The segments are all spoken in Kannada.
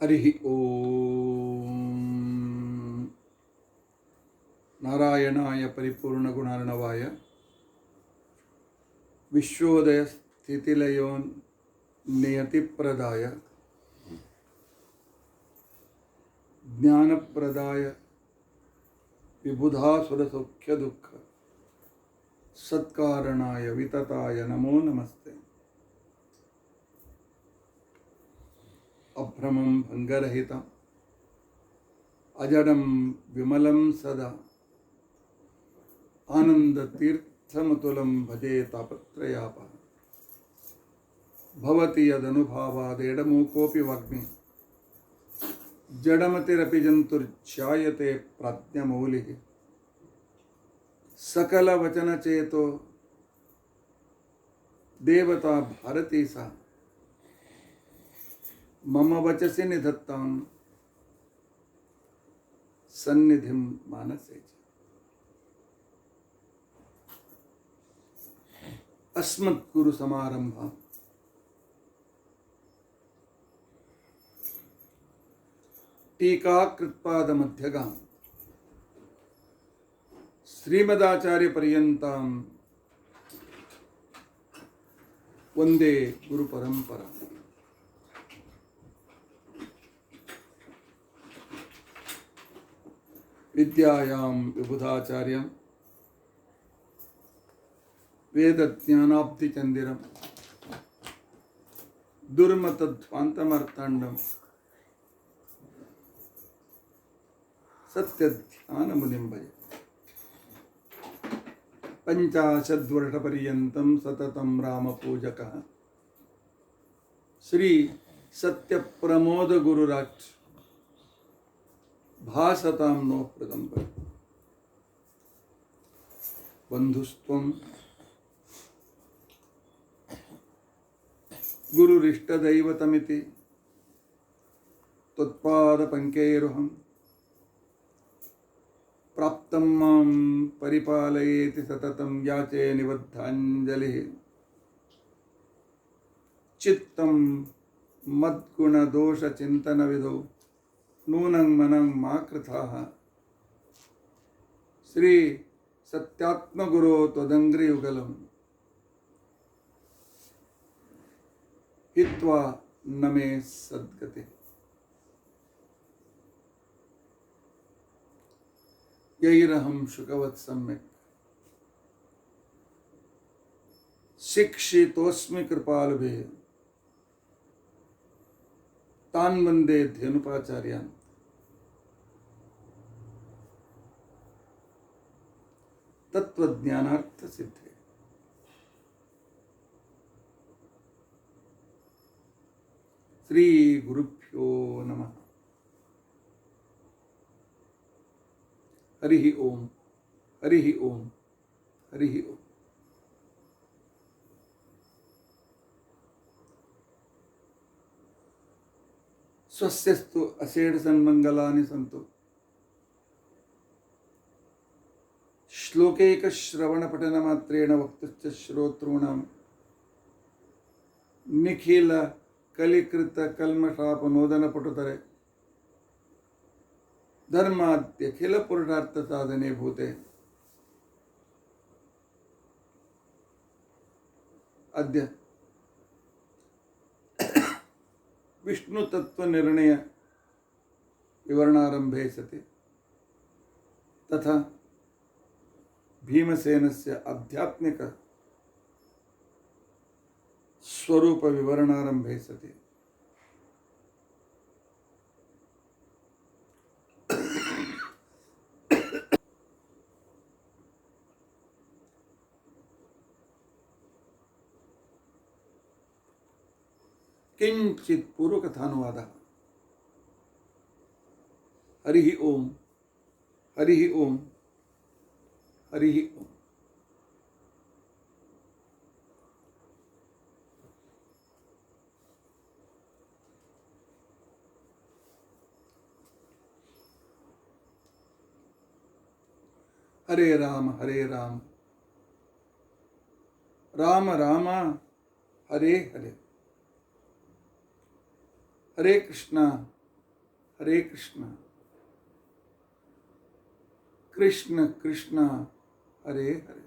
हरिः ओम नारायणाय परिपूर्णगुणार्णवाय विश्वोदय स्थितिलयो नियतिप्रदाय ज्ञानप्रदाय विबुधासुरसौख्यदुःख सत्कारणाय वितताय नमो नमस्ते। अभ्रमं भंगरहितं अजडं विमलं सदा आनन्दतीर्थमतुलं भजे तापत्रयापः। भवति यदनुभावादेडमूकोऽपि वाग्मी जडमतिरपि जन्तुर्जायते प्राज्ञमौलिः। सकलवचनचेतो देवता भारती सा मम वचसि निधत्तां सन्निधिं मानसे च। अस्मद्गुरुसमारम्भां टीकाकृत्पादमध्यगां श्रीमदाचार्यपर्यन्तां वन्दे गुरुपरम्परां। विद्यायां विबुधाचार्यं वेदज्ञानाब्धिचन्दिरं दुर्मतध्वान्तमार्ताण्डं सत्यध्यानमुनिं भजे। पञ्चाशद्वर्षपर्यन्तं सततं रामपूजकः श्री सत्यप्रमोदगुरुराज भासतां नो प्रदम्बर। बन्धुस्त्वं गुरुरिष्टदैवतमिति त्वत्पादपङ्कैरुहं प्राप्तं मां परिपालयेति सततं याचे निबद्धाञ्जलिः। चित्तं मद्गुणदोषचिन्तनविधौ नूनं मनं मा कृथाः। श्री सत्यात्मगुरो त्वदङ्घ्रियुगलं हित्वा न मे सद्गतिः। यैरहं शुकवत् सम्यक् शिक्षितोऽस्मि कृपालुभिः तान् वन्दे धेनुपाचार्यान्। तत्त्वज्ञानार्थसिद्धे श्री गुरुभ्यो नमः। हरिः ओम हरिः ओम हरिः ओम। स्वस्यस्तु अषेढसन्मङ्गलानि सन्तु। श्लोकैकश्रवणपठनमात्रेण वक्तुश्च श्रोतॄणां निखिल कलिकृतकल्मषापनोदनपटुतरे धर्माद्यखिलपुरुषार्थसाधने भूते अद्य विष्णुतत्त्वनिर्णय विवरणारम्भे सति तथा भीमसेनस्य आध्यात्मिक स्वरूप विवरणारम्भे सति किंचित पूर्वकथानुवादः। हरिः ओम हरिः ओम हरिः ओम। हरे राम राम राम हरे हरे। हरे कृष्णा ಹರೇ ಕೃಷ್ಣ ಕೃಷ್ಣ ಕೃಷ್ಣ ಹರೇ ಹರೇ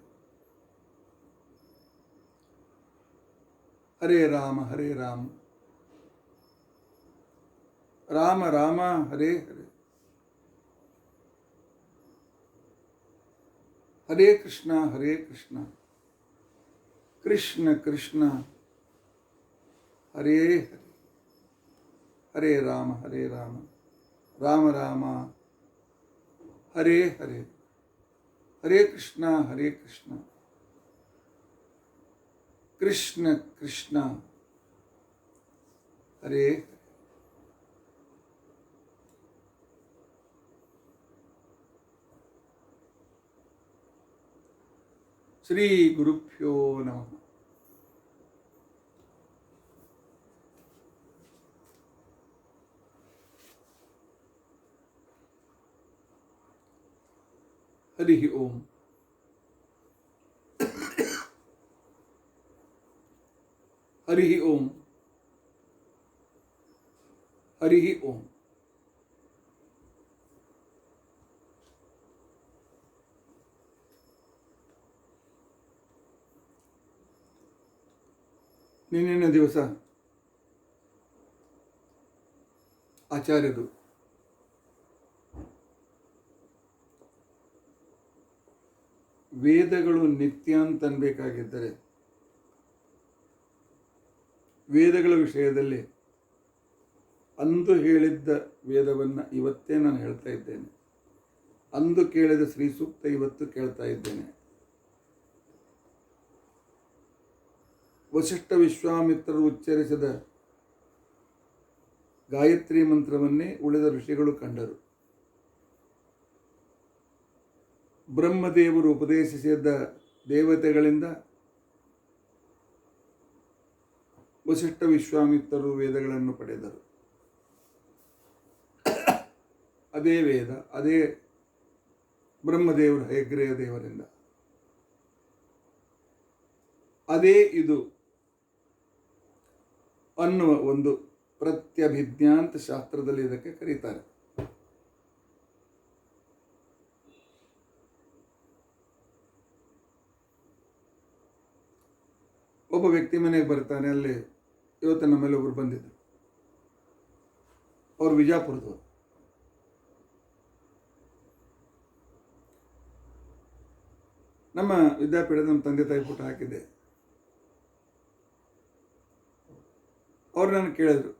ಹರೇ ರಾಮ ರಾಮ ರಾಮ ಹರೇ ಹರೇ ಹರೇ ಕೃಷ್ಣ ಕೃಷ್ಣ ಕೃಷ್ಣ ಹರೇ ಹರೇ ಹರೇ ರಾಮ ರಾಮ ರಾಮ ಹರೇ ಹರೇ ಹರೇ ಕೃಷ್ಣ ಕೃಷ್ಣ ಕೃಷ್ಣ ಹರೇ ಹರೇ ಶ್ರೀ ಗುರುಭ್ಯೋ ನಮಃ. ಹರಿ ಓಂ. ಹರಿ ಓಂ. ಹರಿ ಓಂ. ನಿನ್ನಿನ ದಿವಸ ಆಚಾರ್ಯರು ವೇದಗಳು ನಿತ್ಯ ಅಂತ ಅನ್ಬೇಕಾಗಿದ್ದರೆ ವೇದಗಳ ವಿಷಯದಲ್ಲಿ ಅಂದು ಹೇಳಿದ್ದ ವೇದವನ್ನು ಇವತ್ತೇ ನಾನು ಹೇಳ್ತಾ ಇದ್ದೇನೆ. ಅಂದು ಕೇಳಿದ ಶ್ರೀ ಸೂಕ್ತ ಇವತ್ತು ಕೇಳ್ತಾ ಇದ್ದೇನೆ. ವಸಿಷ್ಠ ವಿಶ್ವಾಮಿತ್ರರು ಉಚ್ಚರಿಸಿದ ಗಾಯತ್ರಿ ಮಂತ್ರವನ್ನೇ ಉಳಿದ ಋಷಿಗಳು ಕಂಡರು. ಬ್ರಹ್ಮದೇವರು ಉಪದೇಶಿಸಿದ ದೇವತೆಗಳಿಂದ ವಸಿಷ್ಠ ವಿಶ್ವಾಮಿತ್ರರು ವೇದಗಳನ್ನು ಪಡೆದರು. ಅದೇ ವೇದ, ಅದೇ ಬ್ರಹ್ಮದೇವರು ಹಯಗ್ರೀವ ದೇವರಿಂದ, ಅದೇ ಇದು ಅನ್ನುವ ಒಂದು ಪ್ರತ್ಯಭಿಜ್ಞಾ ಅಂತ ಶಾಸ್ತ್ರದಲ್ಲಿ ಇದಕ್ಕೆ ಕರೀತಾರೆ. ಒಬ್ಬ ವ್ಯಕ್ತಿ ಮನೆಗೆ ಬರ್ತಾನೆ. ಅಲ್ಲಿ ಇವತ್ತು ನಮ್ಮಲ್ಲಿ ಒಬ್ಬರು ಬಂದಿದ್ದರು. ಅವರು ವಿಜಾಪುರದವರು. ನಮ್ಮ ವಿದ್ಯಾಪೀಠದ ನಮ್ಮ ತಂದೆ ತಾಯಿ ಫೋಟೋ ಹಾಕಿದ್ದೆ. ಅವ್ರು ನಾನು ಕೇಳಿದ್ರು,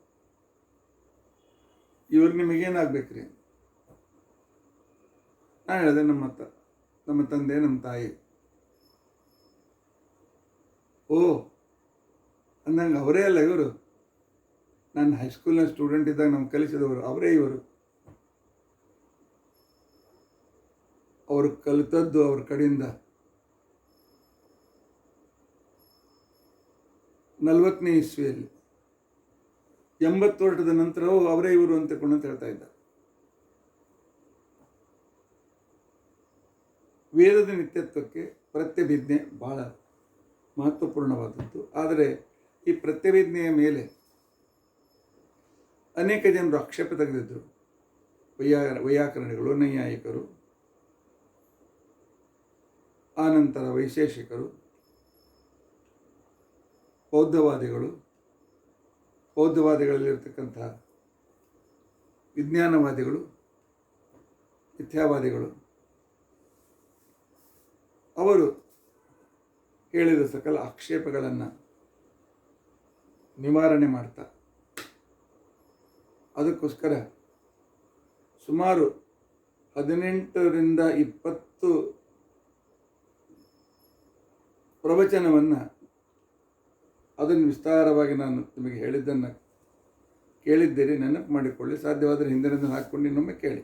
ಇವ್ರು ನಿಮಗೇನಾಗಬೇಕ್ರಿ? ನಾನು ಹೇಳಿದೆ, ನಮ್ಮ ತಂದೆ ನಮ್ಮ ತಾಯಿ. ಓ ಅಂದಂಗೆ ಅವರೇ ಅಲ್ಲ ಇವರು? ನಾನು ಹೈಸ್ಕೂಲ್ನ ಸ್ಟೂಡೆಂಟ್ ಇದ್ದಾಗ ನಮ್ಗೆ ಕಲಿಸಿದವರು ಅವರೇ ಇವರು. ಅವರು ಕಲಿತದ್ದು ಅವ್ರ ಕಡೆಯಿಂದ 40ನೇ ಇಸ್ವಿಯಲ್ಲಿ. 80 ವರ್ಷದ ನಂತರವೂ ಅವರೇ ಇವರು ಅಂತಕೊಂಡು ಅಂತ ಹೇಳ್ತಾ ಇದ್ದ. ವೇದದ ನಿತ್ಯತ್ವಕ್ಕೆ ಪ್ರತ್ಯಭಿಜ್ಞೆ ಬಹಳ ಮಹತ್ವಪೂರ್ಣವಾದದ್ದು. ಆದರೆ ಈ ಪ್ರತ್ಯಭಿಜ್ಞೆಯ ಮೇಲೆ ಅನೇಕ ಜನರು ಆಕ್ಷೇಪ ತೆಗೆದಿದ್ದರು. ವೈಯಾಕರಣಿಗಳು, ನೈಯಾಯಿಕರು, ಆನಂತರ ವೈಶೇಷಿಕರು, ಬೌದ್ಧವಾದಿಗಳಲ್ಲಿರ್ತಕ್ಕಂಥ ವಿಜ್ಞಾನವಾದಿಗಳು, ಮಿಥ್ಯಾವಾದಿಗಳು, ಅವರು ಹೇಳಿದ ಸಕಲ ಆಕ್ಷೇಪಗಳನ್ನು ನಿವಾರಣೆ ಮಾಡ್ತಾ ಅದಕ್ಕೋಸ್ಕರ ಸುಮಾರು 18ರಿಂದ 20 ಪ್ರವಚನವನ್ನು, ಅದನ್ನು ವಿಸ್ತಾರವಾಗಿ ನಾನು ನಿಮಗೆ ಹೇಳಿದ್ದನ್ನು ಕೇಳಿದ್ದೀರಿ. ನೆನಪು ಮಾಡಿಕೊಳ್ಳಿ. ಸಾಧ್ಯವಾದರೆ ಹಿಂದಿನಿಂದ ಹಾಕ್ಕೊಂಡು ಇನ್ನೊಮ್ಮೆ ಕೇಳಿ.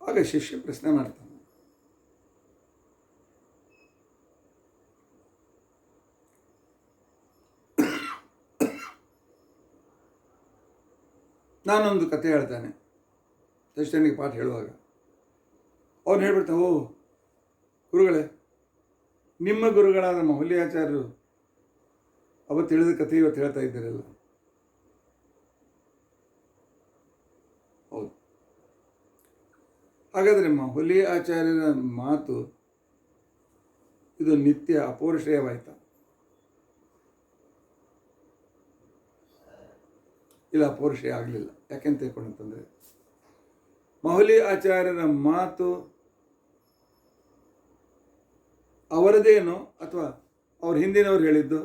ಆಗ ಶಿಷ್ಯ ಪ್ರಶ್ನೆ ಮಾಡ್ತಾನೆ, ನಾನೊಂದು ಕತೆ ಹೇಳ್ತಾನೆ ಶಿಷ್ಯನಿಗೆ ಪಾಠ ಹೇಳುವಾಗ. ಅವ್ನು ಹೇಳ್ಬಿಡ್ತಾನೆ, ಓ ಗುರುಗಳೇ, ನಿಮ್ಮ ಗುರುಗಳಾದ ಮೌಲ್ಯಾಚಾರ್ಯರು ಅವತ್ತು ಹೇಳಿದ ಕಥೆ ಇವತ್ತು ಹೇಳ್ತಾ ಇದ್ದೀರಲ್ಲ. ಹೌದು. ಹಾಗಾದರೆ ಮೌಲ್ಯ ಆಚಾರ್ಯರ ಮಾತು ಇದು ನಿತ್ಯ ಅಪೌರುಷೇಯವಾಯ್ತಾ? ಇಲ್ಲ, ಅಪೌರುಷೇಯ ಆಗಲಿಲ್ಲ. ಯಾಕೆಂತ ತಿಳ್ಕೊಂಡಂತಂದರೆ ಮೌಲ್ಯ ಆಚಾರ್ಯರ ಮಾತು ಅವರದೇನೋ ಅಥವಾ ಅವ್ರ ಹಿಂದಿನವ್ರು ಹೇಳಿದ್ದು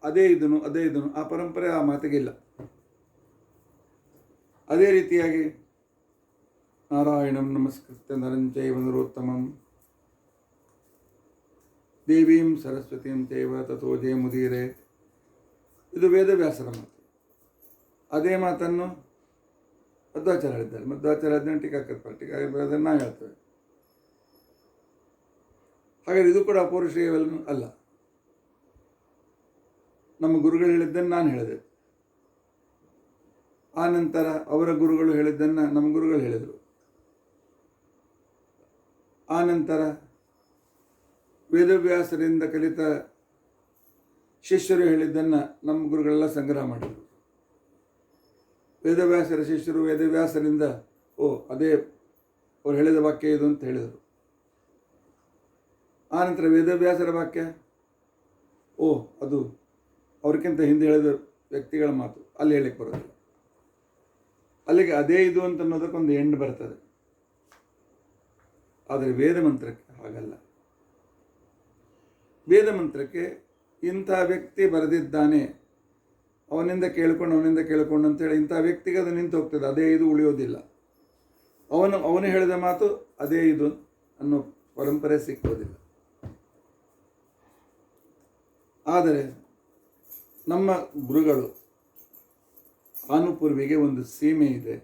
ಅದೇ ಇದನು ಆ ಪರಂಪರೆ ಆ ಮಾತಿಗಿಲ್ಲ. ಅದೇ ರೀತಿಯಾಗಿ ನಾರಾಯಣಂ ನಮಸ್ಕೃತ್ಯ ನರಂ ಚೈವ ನರೋತ್ತಮಂ ದೇವೀಂ ಸರಸ್ವತೀಂ ಚೈವ ತಥೋ ಜಯಮುದೀರೆ, ಇದು ವೇದವ್ಯಾಸರ ಮಾತು. ಅದೇ ಮಾತನ್ನು ಮಧ್ವಾಚಾರ್ಯ ಹೇಳಿದ್ದಾರೆ. ಮಧ್ವಾಚಾರ್ಯ ಅದನ್ನು ಟೀಕಾಕೃತ್ಪಾದ ನಾವು ಹೇಳ್ತೇವೆ. ಹಾಗಾದರೆ ಇದು ಕೂಡ ಅಪೌರುಷೇಯವಲ್ಲ ಅಲ್ಲ. ನಮ್ಮ ಗುರುಗಳು ಹೇಳಿದ್ದನ್ನು ನಾನು ಹೇಳಿದೆ, ಆ ನಂತರ ಅವರ ಗುರುಗಳು ಹೇಳಿದ್ದನ್ನು ನಮ್ಮ ಗುರುಗಳು ಹೇಳಿದರು, ಆ ನಂತರ ವೇದವ್ಯಾಸರಿಂದ ಕಲಿತ ಶಿಷ್ಯರು ಹೇಳಿದ್ದನ್ನು ನಮ್ಮ ಗುರುಗಳೆಲ್ಲ ಸಂಗ್ರಹ ಮಾಡಿದರು. ವೇದವ್ಯಾಸರ ಶಿಷ್ಯರು ವೇದವ್ಯಾಸರಿಂದ ಅದೇ ಅವ್ರು ಹೇಳಿದ ವಾಕ್ಯ ಇದು ಅಂತ ಹೇಳಿದರು. ಆನಂತರ ವೇದವ್ಯಾಸರ ವಾಕ್ಯ ಅದು ಅವ್ರಿಗಿಂತ ಹಿಂದೆ ಹೇಳಿದ ವ್ಯಕ್ತಿಗಳ ಮಾತು, ಅಲ್ಲಿ ಹೇಳಿಕ್ಕೆ ಬರೋದಿಲ್ಲ. ಅಲ್ಲಿಗೆ ಅದೇ ಇದು ಅಂತ ಅನ್ನೋದಕ್ಕೊಂದು ಎಂಡ್ ಬರ್ತದೆ. ಆದರೆ ವೇದ ಮಂತ್ರಕ್ಕೆ ಹಾಗಲ್ಲ. ವೇದ ಮಂತ್ರಕ್ಕೆ ಇಂಥ ವ್ಯಕ್ತಿ ಬರೆದಿದ್ದಾನೆ, ಅವನಿಂದ ಕೇಳಿಕೊಂಡು ಅಂತೇಳಿ ಇಂಥ ವ್ಯಕ್ತಿಗೆ ಅದು ನಿಂತು ಹೋಗ್ತದೆ. ಅದೇ ಇದು ಉಳಿಯೋದಿಲ್ಲ. ಅವನು ಹೇಳಿದ ಮಾತು ಅದೇ ಇದು ಅನ್ನೋ ಪರಂಪರೆ ಸಿಕ್ಕೋದಿಲ್ಲ. ಆದರೆ ನಮ್ಮ ಗುರುಗಳು ಆನುಪೂರ್ವಿಗೆ ಒಂದು ಸೀಮೆ ಇದೆ.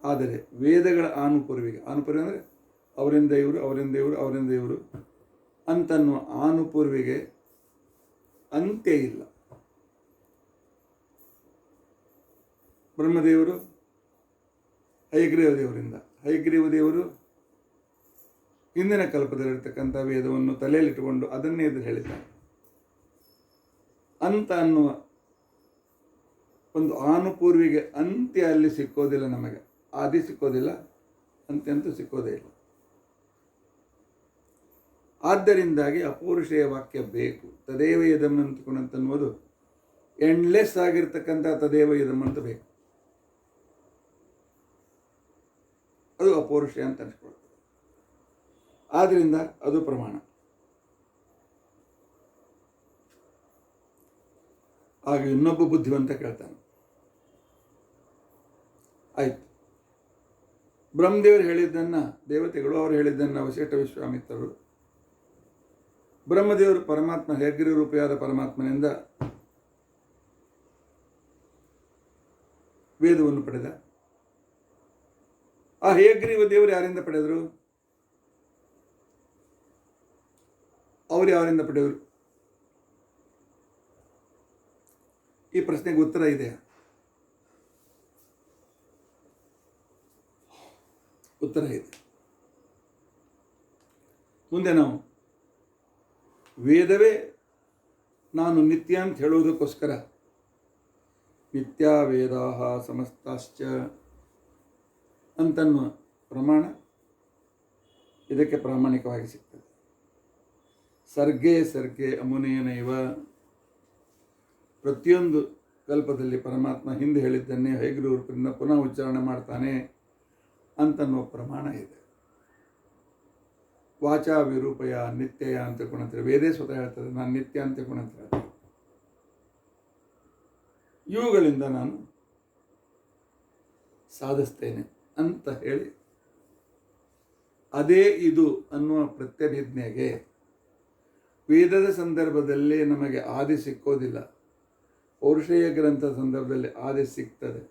ಆದರೆ ವೇದಗಳ ಆನುಪೂರ್ವಿ ಅಂದರೆ ಅವರಿಂದ ಇವರು ಅಂತನ್ನುವ ಆನುಪೂರ್ವಿಗೆ ಅಂತ್ಯ ಇಲ್ಲ. ಬ್ರಹ್ಮದೇವರು ಹಯಗ್ರೀವ ದೇವರಿಂದ, ಹಯಗ್ರೀವ ದೇವರು ಹಿಂದಿನ ಕಲ್ಪದಲ್ಲಿರ್ತಕ್ಕಂಥ ವೇದವನ್ನು ತಲೆಯಲ್ಲಿಟ್ಟುಕೊಂಡು ಅದನ್ನೇ ಎದುರು ಹೇಳಿದ್ದಾರೆ. ಅಂತ ಅನ್ನುವ ಒಂದು ಆನುಪೂರ್ವಿಗೆ ಅಂತ್ಯ ಅಲ್ಲಿ ಸಿಕ್ಕೋದಿಲ್ಲ. ನಮಗೆ ಆದಿ ಸಿಕ್ಕೋದಿಲ್ಲ, ಅಂತ್ಯ ಅಂತೂ ಸಿಕ್ಕೋದೇ ಇಲ್ಲ. ಆದ್ದರಿಂದಾಗಿ ಅಪೌರುಷೇಯ ವಾಕ್ಯ ಬೇಕು. ತದೇವ ಇದಂ ಅಂತನ್ನುವುದು ಎಂಡ್ಲೆಸ್ ಆಗಿರ್ತಕ್ಕಂಥ ತದೇವ ಇದಂ ಅಂತ ಬೇಕು. ಅದು ಅಪೌರುಷೇಯ ಅಂತ ಅನಿಸ್ಕೊಳ್ತದೆ. ಆದ್ದರಿಂದ ಅದು ಪ್ರಮಾಣ. ಆಗ ಇನ್ನೊಬ್ಬ ಬುದ್ಧಿವಂತ ಕೇಳ್ತಾನೆ, ಆಯ್ತು, ಬ್ರಹ್ಮದೇವರು ಹೇಳಿದ್ದನ್ನು ದೇವತೆಗಳು ಅವರು ಹೇಳಿದ್ದನ್ನು ವಸಿಷ್ಠ ವಿಶ್ವಾಮಿತ್ರರು, ಬ್ರಹ್ಮದೇವರು ಪರಮಾತ್ಮ ಹಯಗ್ರೀವ ರೂಪಿಯಾದ ಪರಮಾತ್ಮನಿಂದ ವೇದವನ್ನು ಪಡೆದ. ಆ ಹಯಗ್ರೀವ ದೇವರು ಯಾರಿಂದ ಪಡೆದರು? ಅವರು ಯಾರಿಂದ ಪಡೆದರು? ಈ ಪ್ರಶ್ನೆಗೆ ಉತ್ತರ ಇದೆಯಾ? ಉತ್ತರ ಇದೆ. ಮುಂದೆ ನಾವು ವೇದವೇ ನಾನು ನಿತ್ಯ ಅಂತ ಹೇಳುವುದಕ್ಕೋಸ್ಕರ ನಿತ್ಯ ವೇದಾಹ ಸಮಸ್ತಾಶ್ಚ ಅಂತನ್ನುವ ಪ್ರಮಾಣ ಇದಕ್ಕೆ ಪ್ರಾಮಾಣಿಕವಾಗಿ ಸಿಗ್ತದೆ. ಸರ್ಗೇ ಸರ್ಗೇ ಅಮುನೇನೈವ, ಪ್ರತಿಯೊಂದು ಕಲ್ಪದಲ್ಲಿ ಪರಮಾತ್ಮ ಹಿಂದೆ ಹೇಳಿದ್ದನ್ನೇ ಹಯಗ್ರೀವ ರೂಪದಿಂದ ಪುನಃ ಉಚ್ಚಾರಣೆ ಮಾಡ್ತಾನೆ ಅಂತನ್ನುವ ಪ್ರಮಾಣ ಇದೆ. ವಾಚಾ ವಿರೂಪಯ ನಿತ್ಯಯ ಅಂತ ತಿಳ್ಕೊಂಡಂತಾರೆ. ವೇದೇ ಸ್ವತಃ ಹೇಳ್ತದೆ ನಾನು ನಿತ್ಯ ಅಂತ ತಿಳ್ಕೊಂಡಂತ. ಇವುಗಳಿಂದ ನಾನು ಸಾಧಿಸ್ತೇನೆ ಅಂತ ಹೇಳಿ ಅದೇ ಇದು ಅನ್ನುವ ಪ್ರತ್ಯಭಿಜ್ಞೆಗೆ ವೇದದ ಸಂದರ್ಭದಲ್ಲಿ ನಮಗೆ ಆದಿ ಸಿಕ್ಕೋದಿಲ್ಲ. ಪೌರುಷೇಯ ಗ್ರಂಥದ ಸಂದರ್ಭದಲ್ಲಿ ಆದಿ ಸಿಗ್ತದೆ.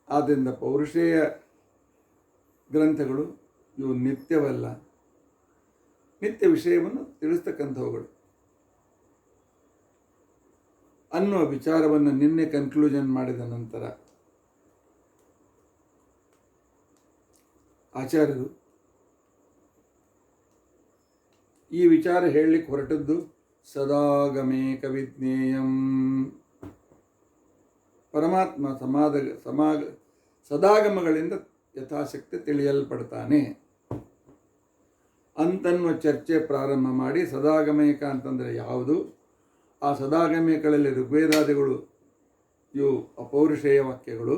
ಆದ್ದರಿಂದ ಪೌರುಷೇಯ ಗ್ರಂಥಗಳು ಇವು ನಿತ್ಯವಲ್ಲ, ನಿತ್ಯ ವಿಷಯವನ್ನು ತಿಳಿಸ್ತಕ್ಕಂಥವುಗಳು ಅನ್ನುವ ವಿಚಾರವನ್ನು ನಿನ್ನೆ ಕನ್ಕ್ಲೂಷನ್ ಮಾಡಿದ ನಂತರ ಆಚಾರ್ಯರು ಈ ವಿಚಾರ ಹೇಳಲಿಕ್ಕೆ ಹೊರಟದ್ದು ಸದಾಗಮೇಕ ವಿಜ್ಞೇಯಂ. ಪರಮಾತ್ಮ ಸದಾಗಮಗಳಿಂದ ಯಥಾಶಕ್ತಿ ತಿಳಿಯಲ್ಪಡ್ತಾನೆ ಅಂತನ್ನುವ ಚರ್ಚೆ ಪ್ರಾರಂಭ ಮಾಡಿ, ಸದಾಗಮೇಕ ಅಂತಂದರೆ ಯಾವುದು, ಆ ಸದಾಗಮೇಕಗಳಲ್ಲಿ ಋಗ್ವೇದಾದಿಗಳು ಇವು ಅಪೌರುಷೇಯ ವಾಕ್ಯಗಳು.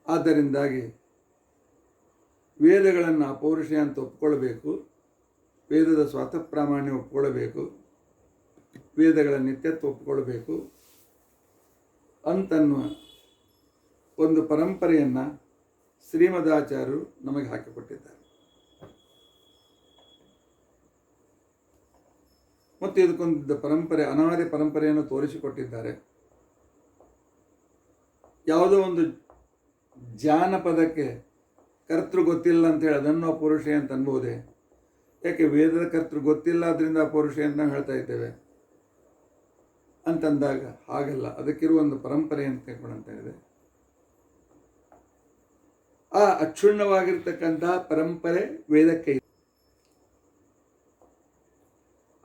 ಆದ್ದರಿಂದಾಗಿ ವೇದಗಳನ್ನು ಅಪೌರುಷೇಯ ಅಂತ ಒಪ್ಕೊಳ್ಬೇಕು, ವೇದದ ಸ್ವಾತಃಪ್ರಾಮಾಣ್ಯ ಒಪ್ಕೊಳ್ಬೇಕು, ವೇದಗಳ ನಿತ್ಯತ್ವ ಒಪ್ಕೊಳ್ಬೇಕು ಅಂತನ್ನುವ ಒಂದು ಪರಂಪರೆಯನ್ನು ಶ್ರೀಮದಾಚಾರ್ಯರು ನಮಗೆ ಹಾಕಿಕೊಟ್ಟಿದ್ದಾರೆ. ಮತ್ತು ಇದಕ್ಕೊಂದು ಪರಂಪರೆ, ಅನಾದಿ ಪರಂಪರೆಯನ್ನು ತೋರಿಸಿಕೊಟ್ಟಿದ್ದಾರೆ. ಯಾವುದೋ ಒಂದು ಜಾನಪದಕ್ಕೆ ಕರ್ತೃ ಗೊತ್ತಿಲ್ಲ ಅಂತೇಳಿ ಅದನ್ನು ಅಪೌರುಷೇಯ ಅಂತ ಅನ್ಬೋದೆ? ಯಾಕೆ ವೇದದ ಕರ್ತೃ ಗೊತ್ತಿಲ್ಲ, ಅದರಿಂದ ಅಪೌರುಷೇಯ ಅಂತ ನಾವು ಹೇಳ್ತಾ ಇದ್ದೇವೆ ಅಂತಂದಾಗ ಹಾಗಲ್ಲ. ಅದಕ್ಕಿರುವ ಒಂದು ಪರಂಪರೆ ಅಂತ ತಿಳ್ಕೊಂಡಂತ ಇದೆ. ಆ ಅಕ್ಷುಣ್ಣವಾಗಿರ್ತಕ್ಕಂತಹ ಪರಂಪರೆ ವೇದಕ್ಕೆ ಇದೆ.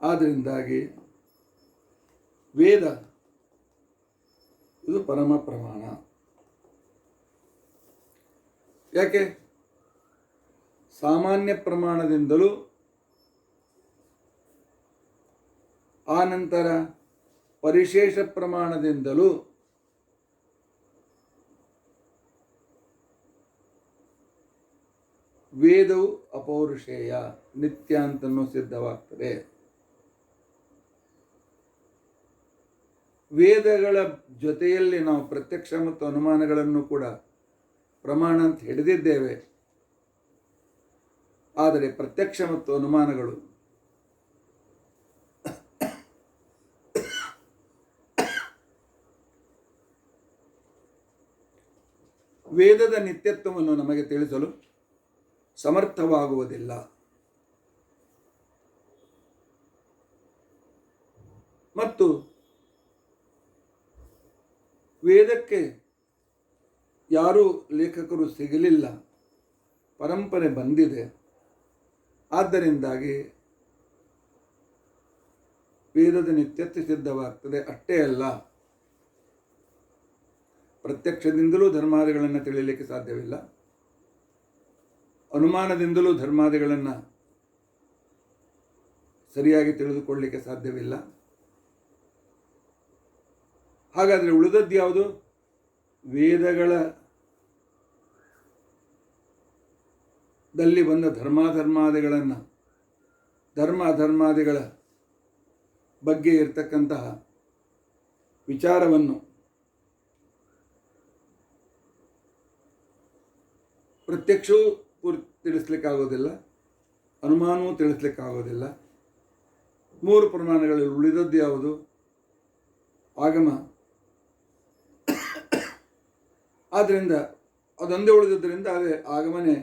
ಆದ್ದರಿಂದಾಗಿ ವೇದ ಇದು ಪರಮ ಪ್ರಮಾಣ. ಯಾಕೆ? ಸಾಮಾನ್ಯ ಪ್ರಮಾಣದಿಂದಲೂ ಆ ನಂತರ ಪರಿಶೇಷ ಪ್ರಮಾಣದಿಂದಲೂ ವೇದವು ಅಪೌರುಷೇಯ ನಿತ್ಯ ಅಂತನೂ ಸಿದ್ಧವಾಗ್ತದೆ. ವೇದಗಳ ಜೊತೆಯಲ್ಲಿ ನಾವು ಪ್ರತ್ಯಕ್ಷ ಮತ್ತು ಅನುಮಾನಗಳನ್ನು ಕೂಡ ಪ್ರಮಾಣ ಅಂತ ಹಿಡಿದಿದ್ದೇವೆ. ಆದರೆ ಪ್ರತ್ಯಕ್ಷ ಮತ್ತು ಅನುಮಾನಗಳು ವೇದದ ನಿತ್ಯತ್ವವನ್ನು ನಮಗೆ ತಿಳಿಸಲು ಸಮರ್ಥವಾಗುವುದಿಲ್ಲ. ಮತ್ತು ವೇದಕ್ಕೆ ಯಾರೂ ಲೇಖಕರು ಸಿಗಲಿಲ್ಲ, ಪರಂಪರೆ ಬಂದಿದೆ. ಆದ್ದರಿಂದಾಗಿ ವೇದದ ನಿತ್ಯತ್ವ ಸಿದ್ಧವಾಗ್ತದೆ. ಅಷ್ಟೇ ಅಲ್ಲ, ಪ್ರತ್ಯಕ್ಷದಿಂದಲೂ ಧರ್ಮಾದಿಗಳನ್ನು ತಿಳಿಯಲಿಕ್ಕೆ ಸಾಧ್ಯವಿಲ್ಲ, ಅನುಮಾನದಿಂದಲೂ ಧರ್ಮಾದಿಗಳನ್ನು ಸರಿಯಾಗಿ ತಿಳಿದುಕೊಳ್ಳಲಿಕ್ಕೆ ಸಾಧ್ಯವಿಲ್ಲ. ಹಾಗಾದರೆ ಉಳಿದದ್ದು ಯಾವುದು? ವೇದಗಳ ದಲ್ಲಿ ಬಂದ ಧರ್ಮಾದಿಗಳನ್ನು, ಧರ್ಮಾದಿಗಳ ಬಗ್ಗೆ ಇರತಕ್ಕಂತಹ ವಿಚಾರವನ್ನು ಪ್ರತ್ಯಕ್ಷವೂ ತಿಳಿಸ್ಲಿಕ್ಕಾಗೋದಿಲ್ಲ, ಅನುಮಾನವೂ ತಿಳಿಸ್ಲಿಕ್ಕಾಗೋದಿಲ್ಲ. ಮೂರು ಪ್ರಮಾಣಗಳಲ್ಲಿ ಉಳಿದದ್ದು ಯಾವುದು? ಆಗಮ. ಆದ್ದರಿಂದ ಅದೊಂದೇ ಉಳಿದದ್ದರಿಂದ ಅದೇ ಆಗಮನೆ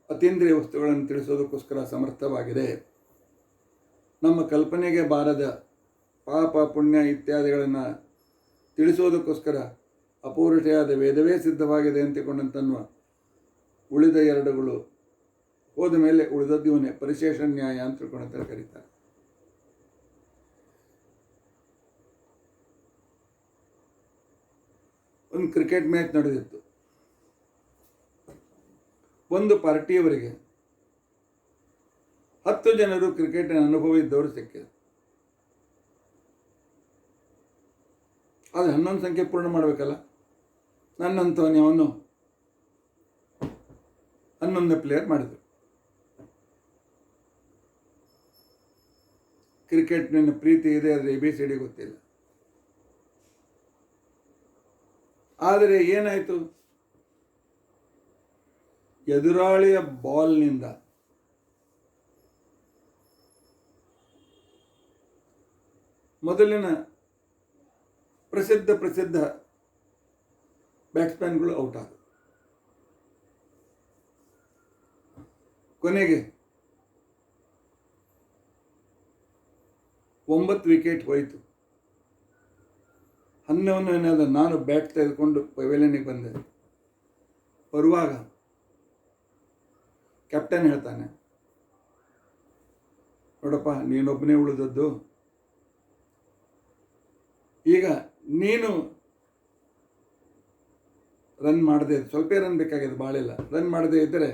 ಅತೀಂದ್ರಿಯ ವಸ್ತುಗಳನ್ನು ತಿಳಿಸೋದಕ್ಕೋಸ್ಕರ ಸಮರ್ಥವಾಗಿದೆ. ನಮ್ಮ ಕಲ್ಪನೆಗೆ ಬಾರದ ಪಾಪ ಪುಣ್ಯ ಇತ್ಯಾದಿಗಳನ್ನು ತಿಳಿಸೋದಕ್ಕೋಸ್ಕರ ಅಪೌರುಷೆಯಾದ ವೇದವೇ ಸಿದ್ಧವಾಗಿದೆ ಅಂತಿಕೊಂಡಂತನ್ನುವ ಉಳಿದ ಎರಡುಗಳು ಹೋದ ಮೇಲೆ ಉಳಿದದ್ದು ಇವನೇ ಪರಿಶೇಷ ನ್ಯಾಯ ಅಂತ ತಿಳ್ಕೊಂಡಂತ ಕರೀತಾರೆ. ಒಂದು ಕ್ರಿಕೆಟ್ ಮ್ಯಾಚ್ ನಡೆದಿತ್ತು. ಒಂದು ಪಾರ್ಟಿಯವರಿಗೆ 10 ಜನರು ಕ್ರಿಕೆಟಿನ ಅನುಭವ ಇದ್ದವರು ಸಿಕ್ಕಿದರು. ಅದು 11 ಸಂಖ್ಯೆ ಪೂರ್ಣ ಮಾಡಬೇಕಲ್ಲ. ನನ್ನಂತವನೇ ಅವನು 11 ಪ್ಲೇಯರ್ ಮಾಡಿದರು. ಕ್ರಿಕೆಟ್ನ ಪ್ರೀತಿ ಇದೆ, ಆದರೆ ABCD ಗೊತ್ತಿಲ್ಲ. ಆದರೆ ಏನಾಯಿತು? ಎದುರಾಳಿಯ ಬಾಲ್ನಿಂದ ಮೊದಲಿನ ಪ್ರಸಿದ್ಧ ಬ್ಯಾಟ್ಸ್ಮನ್ಗಳು ಔಟ್ ಆದರು. ಕೊನೆಗೆ 9 ವಿಕೆಟ್ ಹೋಯಿತು. 11ನೇದು ನಾನು ಬ್ಯಾಟ್ ತೆಗೆದುಕೊಂಡು ಪವೆಲಿಯನ್ನಿಗೆ ಬಂದೆ. ಬರುವಾಗ ಕ್ಯಾಪ್ಟನ್ ಹೇಳ್ತಾನೆ, ನೋಡಪ್ಪ ನೀನೊಬ್ಬನೇ ಉಳಿದದ್ದು, ಈಗ ನೀನು ರನ್ ಮಾಡದೆ, ಸ್ವಲ್ಪ ರನ್ ಬೇಕಾಗಿದೆ, ಭಾಳಿಲ್ಲ, ರನ್ ಮಾಡದೇ ಇದ್ದರೆ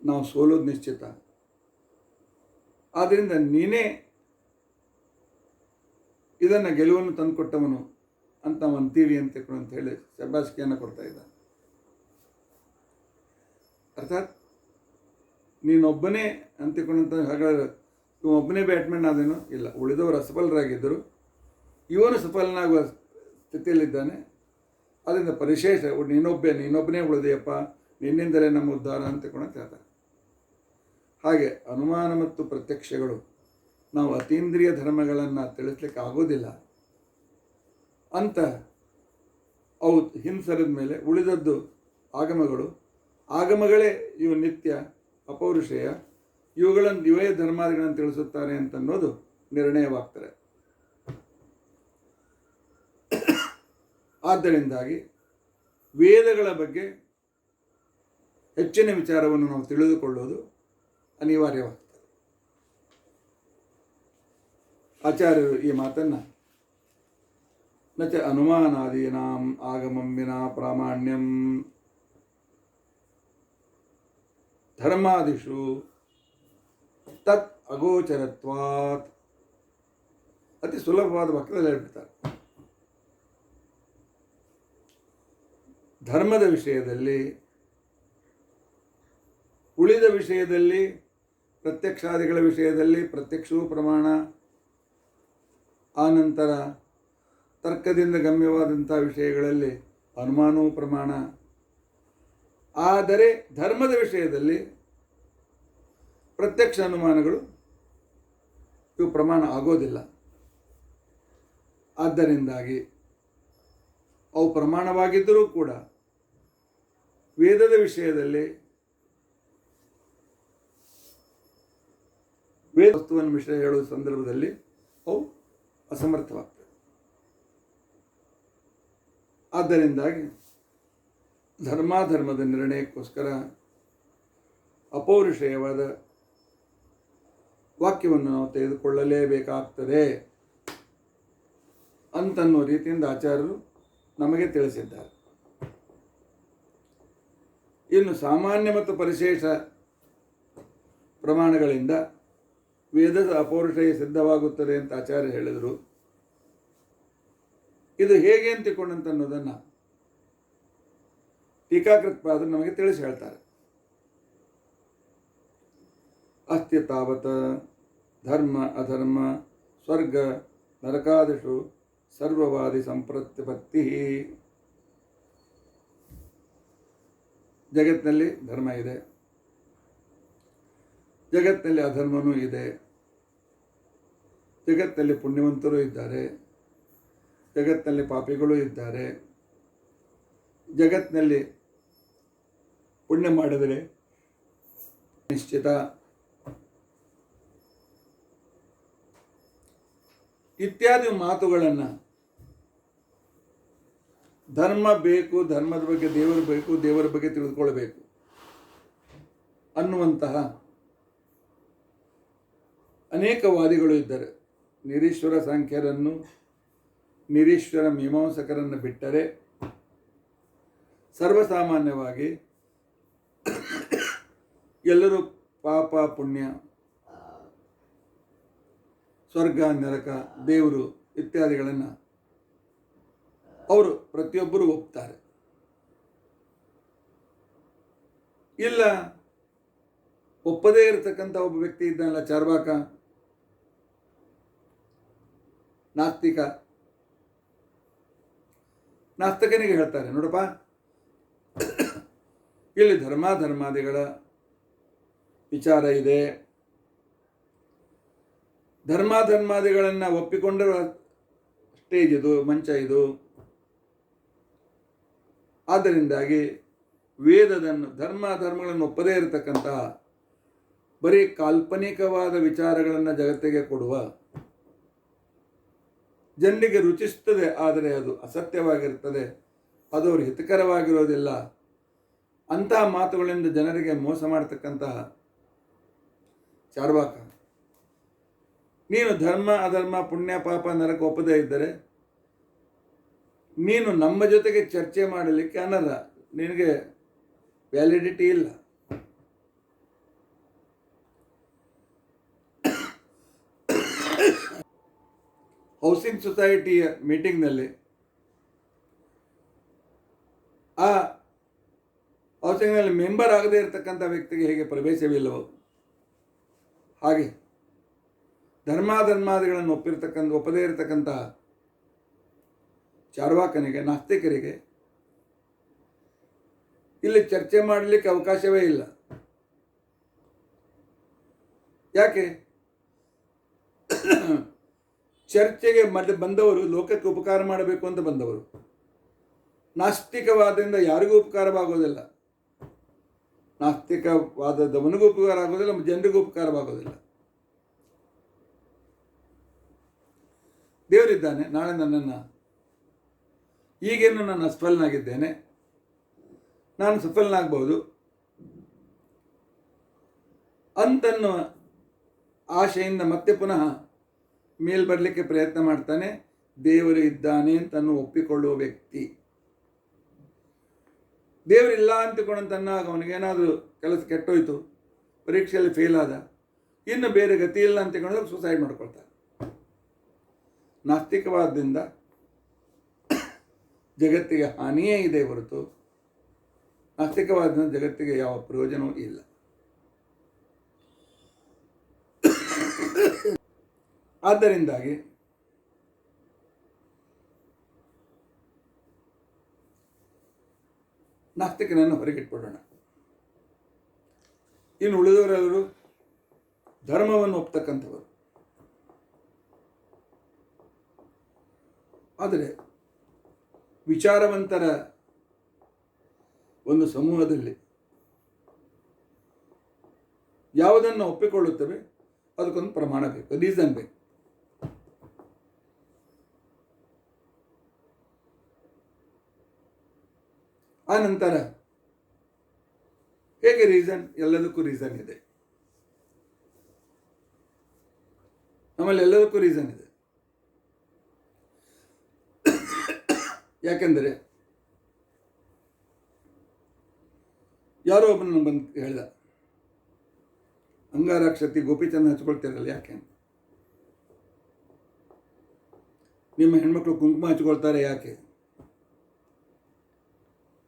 ನಾವು ಸೋಲೋದು ನಿಶ್ಚಿತ. ಆದ್ದರಿಂದ ನೀನೇ ಇದನ್ನು ಗೆಲುವನ್ನು ತಂದುಕೊಟ್ಟವನು ಅಂತ ನಾವು ಅಂತೀವಿ ಅಂತ ಹೇಳಿ ಶಬಾಷಿಕೆಯನ್ನು ಕೊಡ್ತಾ ಇದ್ದ. ಅರ್ಥಾತ್ ನೀನೊಬ್ಬನೇ ಅಂತಿಕೊಂಡಂತ ಹಾಗಾದ್ರೆ ಒಬ್ಬನೇ ಬ್ಯಾಟ್ಮನ್ ಆದೇನೋ ಇಲ್ಲ, ಉಳಿದವರು ಅಸಫಲರಾಗಿದ್ದರು, ಇವನು ಸಫಲನಾಗುವ ಸ್ಥಿತಿಯಲ್ಲಿದ್ದಾನೆ. ಅದರಿಂದ ಪರಿಶೇಷ ನೀನೊಬ್ಬನೇ ಉಳಿದೆಯಪ್ಪ, ನಿನ್ನಿಂದಲೇ ನಮ್ಮ ಉದ್ಧಾರ ಅಂತಿಕೊಂಡು ಹೇಳ್ತಾರೆ. ಹಾಗೆ ಅನುಮಾನ ಮತ್ತು ಪ್ರತ್ಯಕ್ಷಗಳು ನಾವು ಅತೀಂದ್ರಿಯ ಧರ್ಮಗಳನ್ನು ತಿಳಿಸ್ಲಿಕ್ಕೆ ಆಗೋದಿಲ್ಲ ಅಂತ ಅವು ಹಿಂಸರಿದ ಮೇಲೆ ಉಳಿದದ್ದು ಆಗಮಗಳೇ ಇವು ನಿತ್ಯ ಅಪೌರುಷೇಯ, ಇವೇ ಧರ್ಮಾದಿಗಳನ್ನು ತಿಳಿಸುತ್ತಾರೆ ಅಂತನ್ನೋದು ನಿರ್ಣಯವಾಗ್ತಾರೆ. ಆದ್ದರಿಂದಾಗಿ ವೇದಗಳ ಬಗ್ಗೆ ಹೆಚ್ಚಿನ ವಿಚಾರವನ್ನು ನಾವು ತಿಳಿದುಕೊಳ್ಳೋದು ಅನಿವಾರ್ಯವಾಗ್ತದೆ. ಆಚಾರ್ಯರು ಈ ಮಾತನ್ನು ನಚ ಅನುಮಾನಾದೀನಾಂ ಆಗಮಂ ವಿನಾ ಪ್ರಾಮಾಣ್ಯಂ ಧರ್ಮಾದಿಷು ತತ್ ಅಗೋಚರತ್ವಾತ್ ಅತಿ ಸುಲಭವಾದ ವಾಕ್ಯದಲ್ಲಿ ಹೇಳ್ಬಿಡ್ತಾರೆ. ಧರ್ಮದ ವಿಷಯದಲ್ಲಿ, ಉಳಿದ ವಿಷಯದಲ್ಲಿ, ಪ್ರತ್ಯಕ್ಷಾದಿಗಳ ವಿಷಯದಲ್ಲಿ ಪ್ರತ್ಯಕ್ಷವೂ ಪ್ರಮಾಣ, ಆನಂತರ ತರ್ಕದಿಂದ ಗಮ್ಯವಾದಂಥ ವಿಷಯಗಳಲ್ಲಿ ಅನುಮಾನವೂ ಪ್ರಮಾಣ. ಆದರೆ ಧರ್ಮದ ವಿಷಯದಲ್ಲಿ ಪ್ರತ್ಯಕ್ಷ ಅನುಮಾನಗಳು ಇವು ಪ್ರಮಾಣ ಆಗೋದಿಲ್ಲ. ಆದ್ದರಿಂದಾಗಿ ಅವು ಪ್ರಮಾಣವಾಗಿದ್ದರೂ ಕೂಡ ವೇದದ ವಿಷಯದಲ್ಲಿ ವೇದ ವಸ್ತುವನ್ನು ವಿಷಯ ಹೇಳುವ ಸಂದರ್ಭದಲ್ಲಿ ಅವು ಅಸಮರ್ಥವಾಗ್ತವೆ. ಆದ್ದರಿಂದಾಗಿ ಧರ್ಮಾಧರ್ಮದ ನಿರ್ಣಯಕ್ಕೋಸ್ಕರ ಅಪೌರುಷೇಯವಾದ ವಾಕ್ಯವನ್ನು ನಾವು ತೆಗೆದುಕೊಳ್ಳಲೇಬೇಕಾಗ್ತದೆ ಅಂತನ್ನೋ ರೀತಿಯಿಂದ ಆಚಾರ್ಯರು ನಮಗೆ ತಿಳಿಸಿದ್ದಾರೆ. ಇನ್ನು ಸಾಮಾನ್ಯ ಮತ್ತು ಪರಿಶೇಷ ಪ್ರಮಾಣಗಳಿಂದ ವೇದದ ಅಪೌರುಷೇಯ ಸಿದ್ಧವಾಗುತ್ತದೆ ಅಂತ ಆಚಾರ್ಯ ಹೇಳಿದರು. ಇದು ಹೇಗೆ ಅಂತಿಕೊಂಡಂತ ಅನ್ನೋದನ್ನು ಟೀಕಾಕೃತ್ಪಾದರು ನಮಗೆ ತಿಳಿಸಿ ಹೇಳ್ತಾರೆ. ಅಸ್ತಿ ತಾವತ್ ಧರ್ಮ ಅಧರ್ಮ ಸ್ವರ್ಗ ನರಕಾದಿಷು ಸರ್ವವಾದಿ ಸಂಪ್ರತಿಪತ್ತಿ. ಜಗತ್ತಿನಲ್ಲಿ ಧರ್ಮ ಇದೆ, ಜಗತ್ತಿನಲ್ಲಿ ಅಧರ್ಮನೂ ಇದೆ, ಜಗತ್ತಿನಲ್ಲಿ ಪುಣ್ಯವಂತರೂ ಇದ್ದಾರೆ, ಜಗತ್ತಿನಲ್ಲಿ ಪಾಪಿಗಳೂ ಇದ್ದಾರೆ. ಜಗತ್ತಿನಲ್ಲಿ ಪುಣ್ಯ ಮಾಡಿದರೆ ನಿಶ್ಚಿತ, ಇತ್ಯಾದಿ ಮಾತುಗಳನ್ನು ಧರ್ಮ ಬೇಕು, ಧರ್ಮದ ಬಗ್ಗೆ ದೇವರು ಬೇಕು, ದೇವರ ಬಗ್ಗೆ ತಿಳಿದುಕೊಳ್ಬೇಕು ಅನ್ನುವಂತಹ ಅನೇಕ ವಾದಿಗಳು ಇದ್ದಾರೆ. ನಿರೀಶ್ವರ ಸಾಂಖ್ಯರನ್ನು, ನಿರೀಶ್ವರ ಮೀಮಾಂಸಕರನ್ನು ಬಿಟ್ಟರೆ ಸರ್ವಸಾಮಾನ್ಯವಾಗಿ ಎಲ್ಲರೂ ಪಾಪ ಪುಣ್ಯ, ಸ್ವರ್ಗ ನರಕ, ದೇವರು ಇತ್ಯಾದಿಗಳನ್ನು ಅವರು ಪ್ರತಿಯೊಬ್ಬರೂ ಒಪ್ತಾರೆ. ಇಲ್ಲ ಒಪ್ಪದೇ ಇರತಕ್ಕಂಥ ಒಬ್ಬ ವ್ಯಕ್ತಿ ಇದ್ದಾನಲ್ಲ, ಚಾರ್ವಾಕ, ನಾಸ್ತಿಕ, ನಾಸ್ತಿಕನಿಗೆ ಹೇಳ್ತಾರೆ, ನೋಡಪ್ಪ ಇಲ್ಲಿ ಧರ್ಮಾದಿಗಳ ವಿಚಾರ ಇದೆ, ಧರ್ಮಾದಿಗಳನ್ನು ಒಪ್ಪಿಕೊಂಡರೂ ಸ್ಟೇಜ್ ಇದು, ಮಂಚ ಇದು. ಆದ್ದರಿಂದಾಗಿ ವೇದದನ್ನು ಧರ್ಮಗಳನ್ನು ಒಪ್ಪದೇ ಇರತಕ್ಕಂತಹ ಬರೀ ಕಾಲ್ಪನಿಕವಾದ ವಿಚಾರಗಳನ್ನು ಜಗತ್ತಿಗೆ ಕೊಡುವ, ಜನರಿಗೆ ರುಚಿಸುತ್ತದೆ ಆದರೆ ಅದು ಅಸತ್ಯವಾಗಿರುತ್ತದೆ, ಅದು ಅವರು ಹಿತಕರವಾಗಿರೋದಿಲ್ಲ, ಅಂತಹ ಮಾತುಗಳಿಂದ ಜನರಿಗೆ ಮೋಸ ಮಾಡತಕ್ಕಂತಹ ಚಾರ್ವಾಕ. ನೀನು ಧರ್ಮ ಅಧರ್ಮ ಪುಣ್ಯ ಪಾಪ ನರಕ ಒಪ್ಪದೇ ಇದ್ದರೆ ನೀನು ನಮ್ಮ ಜೊತೆಗೆ ಚರ್ಚೆ ಮಾಡಲಿಕ್ಕೆ ಅನರ್ಹ, ನಿನಗೆ ವ್ಯಾಲಿಡಿಟಿ ಇಲ್ಲ. ಹೌಸಿಂಗ್ ಸೊಸೈಟಿಯ ಮೀಟಿಂಗ್ನಲ್ಲಿ ಆ ಹೌಸಿಂಗ್ನಲ್ಲಿ ಮೆಂಬರ್ ಆಗದೇ ಇರತಕ್ಕಂಥ ವ್ಯಕ್ತಿಗೆ ಹೇಗೆ ಪ್ರವೇಶವಿಲ್ಲವೋ ಹಾಗೆ ಧರ್ಮಾಧರ್ಮಾದಿಗಳನ್ನು ಒಪ್ಪದೇ ಇರತಕ್ಕಂಥ ಚಾರ್ವಾಕನಿಗೆ, ನಾಸ್ತಿಕರಿಗೆ ಇಲ್ಲಿ ಚರ್ಚೆ ಮಾಡಲಿಕ್ಕೆ ಅವಕಾಶವೇ ಇಲ್ಲ. ಯಾಕೆ? ಚರ್ಚೆಗೆ ಬಂದವರು ಲೋಕಕ್ಕೆ ಉಪಕಾರ ಮಾಡಬೇಕು ಅಂತ ಬಂದವರು. ನಾಸ್ತಿಕವಾದದಿಂದ ಯಾರಿಗೂ ಉಪಕಾರವಾಗೋದಿಲ್ಲ, ನಾಸ್ತಿಕವಾದದವನಿಗೂ ಉಪಕಾರ ಆಗೋದಿಲ್ಲ, ಜನರಿಗೂ ಉಪಕಾರವಾಗೋದಿಲ್ಲ. ದೇವರಿದ್ದಾನೆ, ನಾಳೆ ನನ್ನನ್ನು, ಈಗೇನು ನಾನು ಅಸಫಲನಾಗಿದ್ದೇನೆ, ನಾನು ಸಫಲನಾಗಬಹುದು ಅಂತನ್ನುವ ಆಶೆಯಿಂದ ಮತ್ತೆ ಪುನಃ ಮೇಲ್ ಬರಲಿಕ್ಕೆ ಪ್ರಯತ್ನ ಮಾಡ್ತಾನೆ. ದೇವರು ಇದ್ದಾನೆ ಅಂತನ್ನು ಒಪ್ಪಿಕೊಳ್ಳುವ ವ್ಯಕ್ತಿ. ದೇವರಿಲ್ಲ ಅಂತಕೊಂಡಂತನ್ನಾಗ ಅವನಿಗೇನಾದರೂ ಕೆಲಸ ಕೆಟ್ಟೋಯ್ತು, ಪರೀಕ್ಷೆಯಲ್ಲಿ ಫೇಲ್ ಆದ, ಇನ್ನು ಬೇರೆ ಗತಿ ಇಲ್ಲ ಅಂತಕೊಂಡ್ರೆ ಸುಸೈಡ್ ಮಾಡ್ಕೊಳ್ತಾನೆ. ನಾಸ್ತಿಕವಾದದಿಂದ ಜಗತ್ತಿಗೆ ಹಾನಿಯೇ ಇದೆ ಹೊರತು ನಾಸ್ತಿಕವಾದ ಜಗತ್ತಿಗೆ ಯಾವ ಪ್ರಯೋಜನವೂ ಇಲ್ಲ. ಆದ್ದರಿಂದಾಗಿ ನಾಸ್ತಿಕನನ್ನು ಹೊರಗಿಟ್ಬಿಡೋಣ. ಇನ್ನು ಉಳಿದವರೆಲ್ಲರೂ ಧರ್ಮವನ್ನು ಒಪ್ತಕ್ಕಂಥವರು. ಆದರೆ ವಿಚಾರವಂತರ ಒಂದು ಸಮೂಹದಲ್ಲಿ ಯಾವುದನ್ನು ಒಪ್ಪಿಕೊಳ್ಳುತ್ತವೆ ಅದಕ್ಕೊಂದು ಪ್ರಮಾಣ ಬೇಕು, ರೀಸನ್ ಬೇಕು. ಆ ನಂತರ ಹೇಗೆ ರೀಸನ್? ಎಲ್ಲದಕ್ಕೂ ರೀಸನ್ ಇದೆ. ನಮ್ಮಲ್ಲಿ ಎಲ್ಲದಕ್ಕೂ ರೀಸನ್ ಇದೆ. ಯಾಕೆಂದರೆ ಯಾರೋ ಒಬ್ಬನ ಬಂದು ಹೇಳ್ದ, ಅಂಗಾರಕ್ಷತಿ ಗೋಪಿಚಂದ ಹಚ್ಕೊಳ್ತೀರಲ್ಲ ಯಾಕೆ? ನಿಮ್ಮ ಹೆಣ್ಮಕ್ಳು ಕುಂಕುಮ ಹಚ್ಕೊಳ್ತಾರೆ ಯಾಕೆ?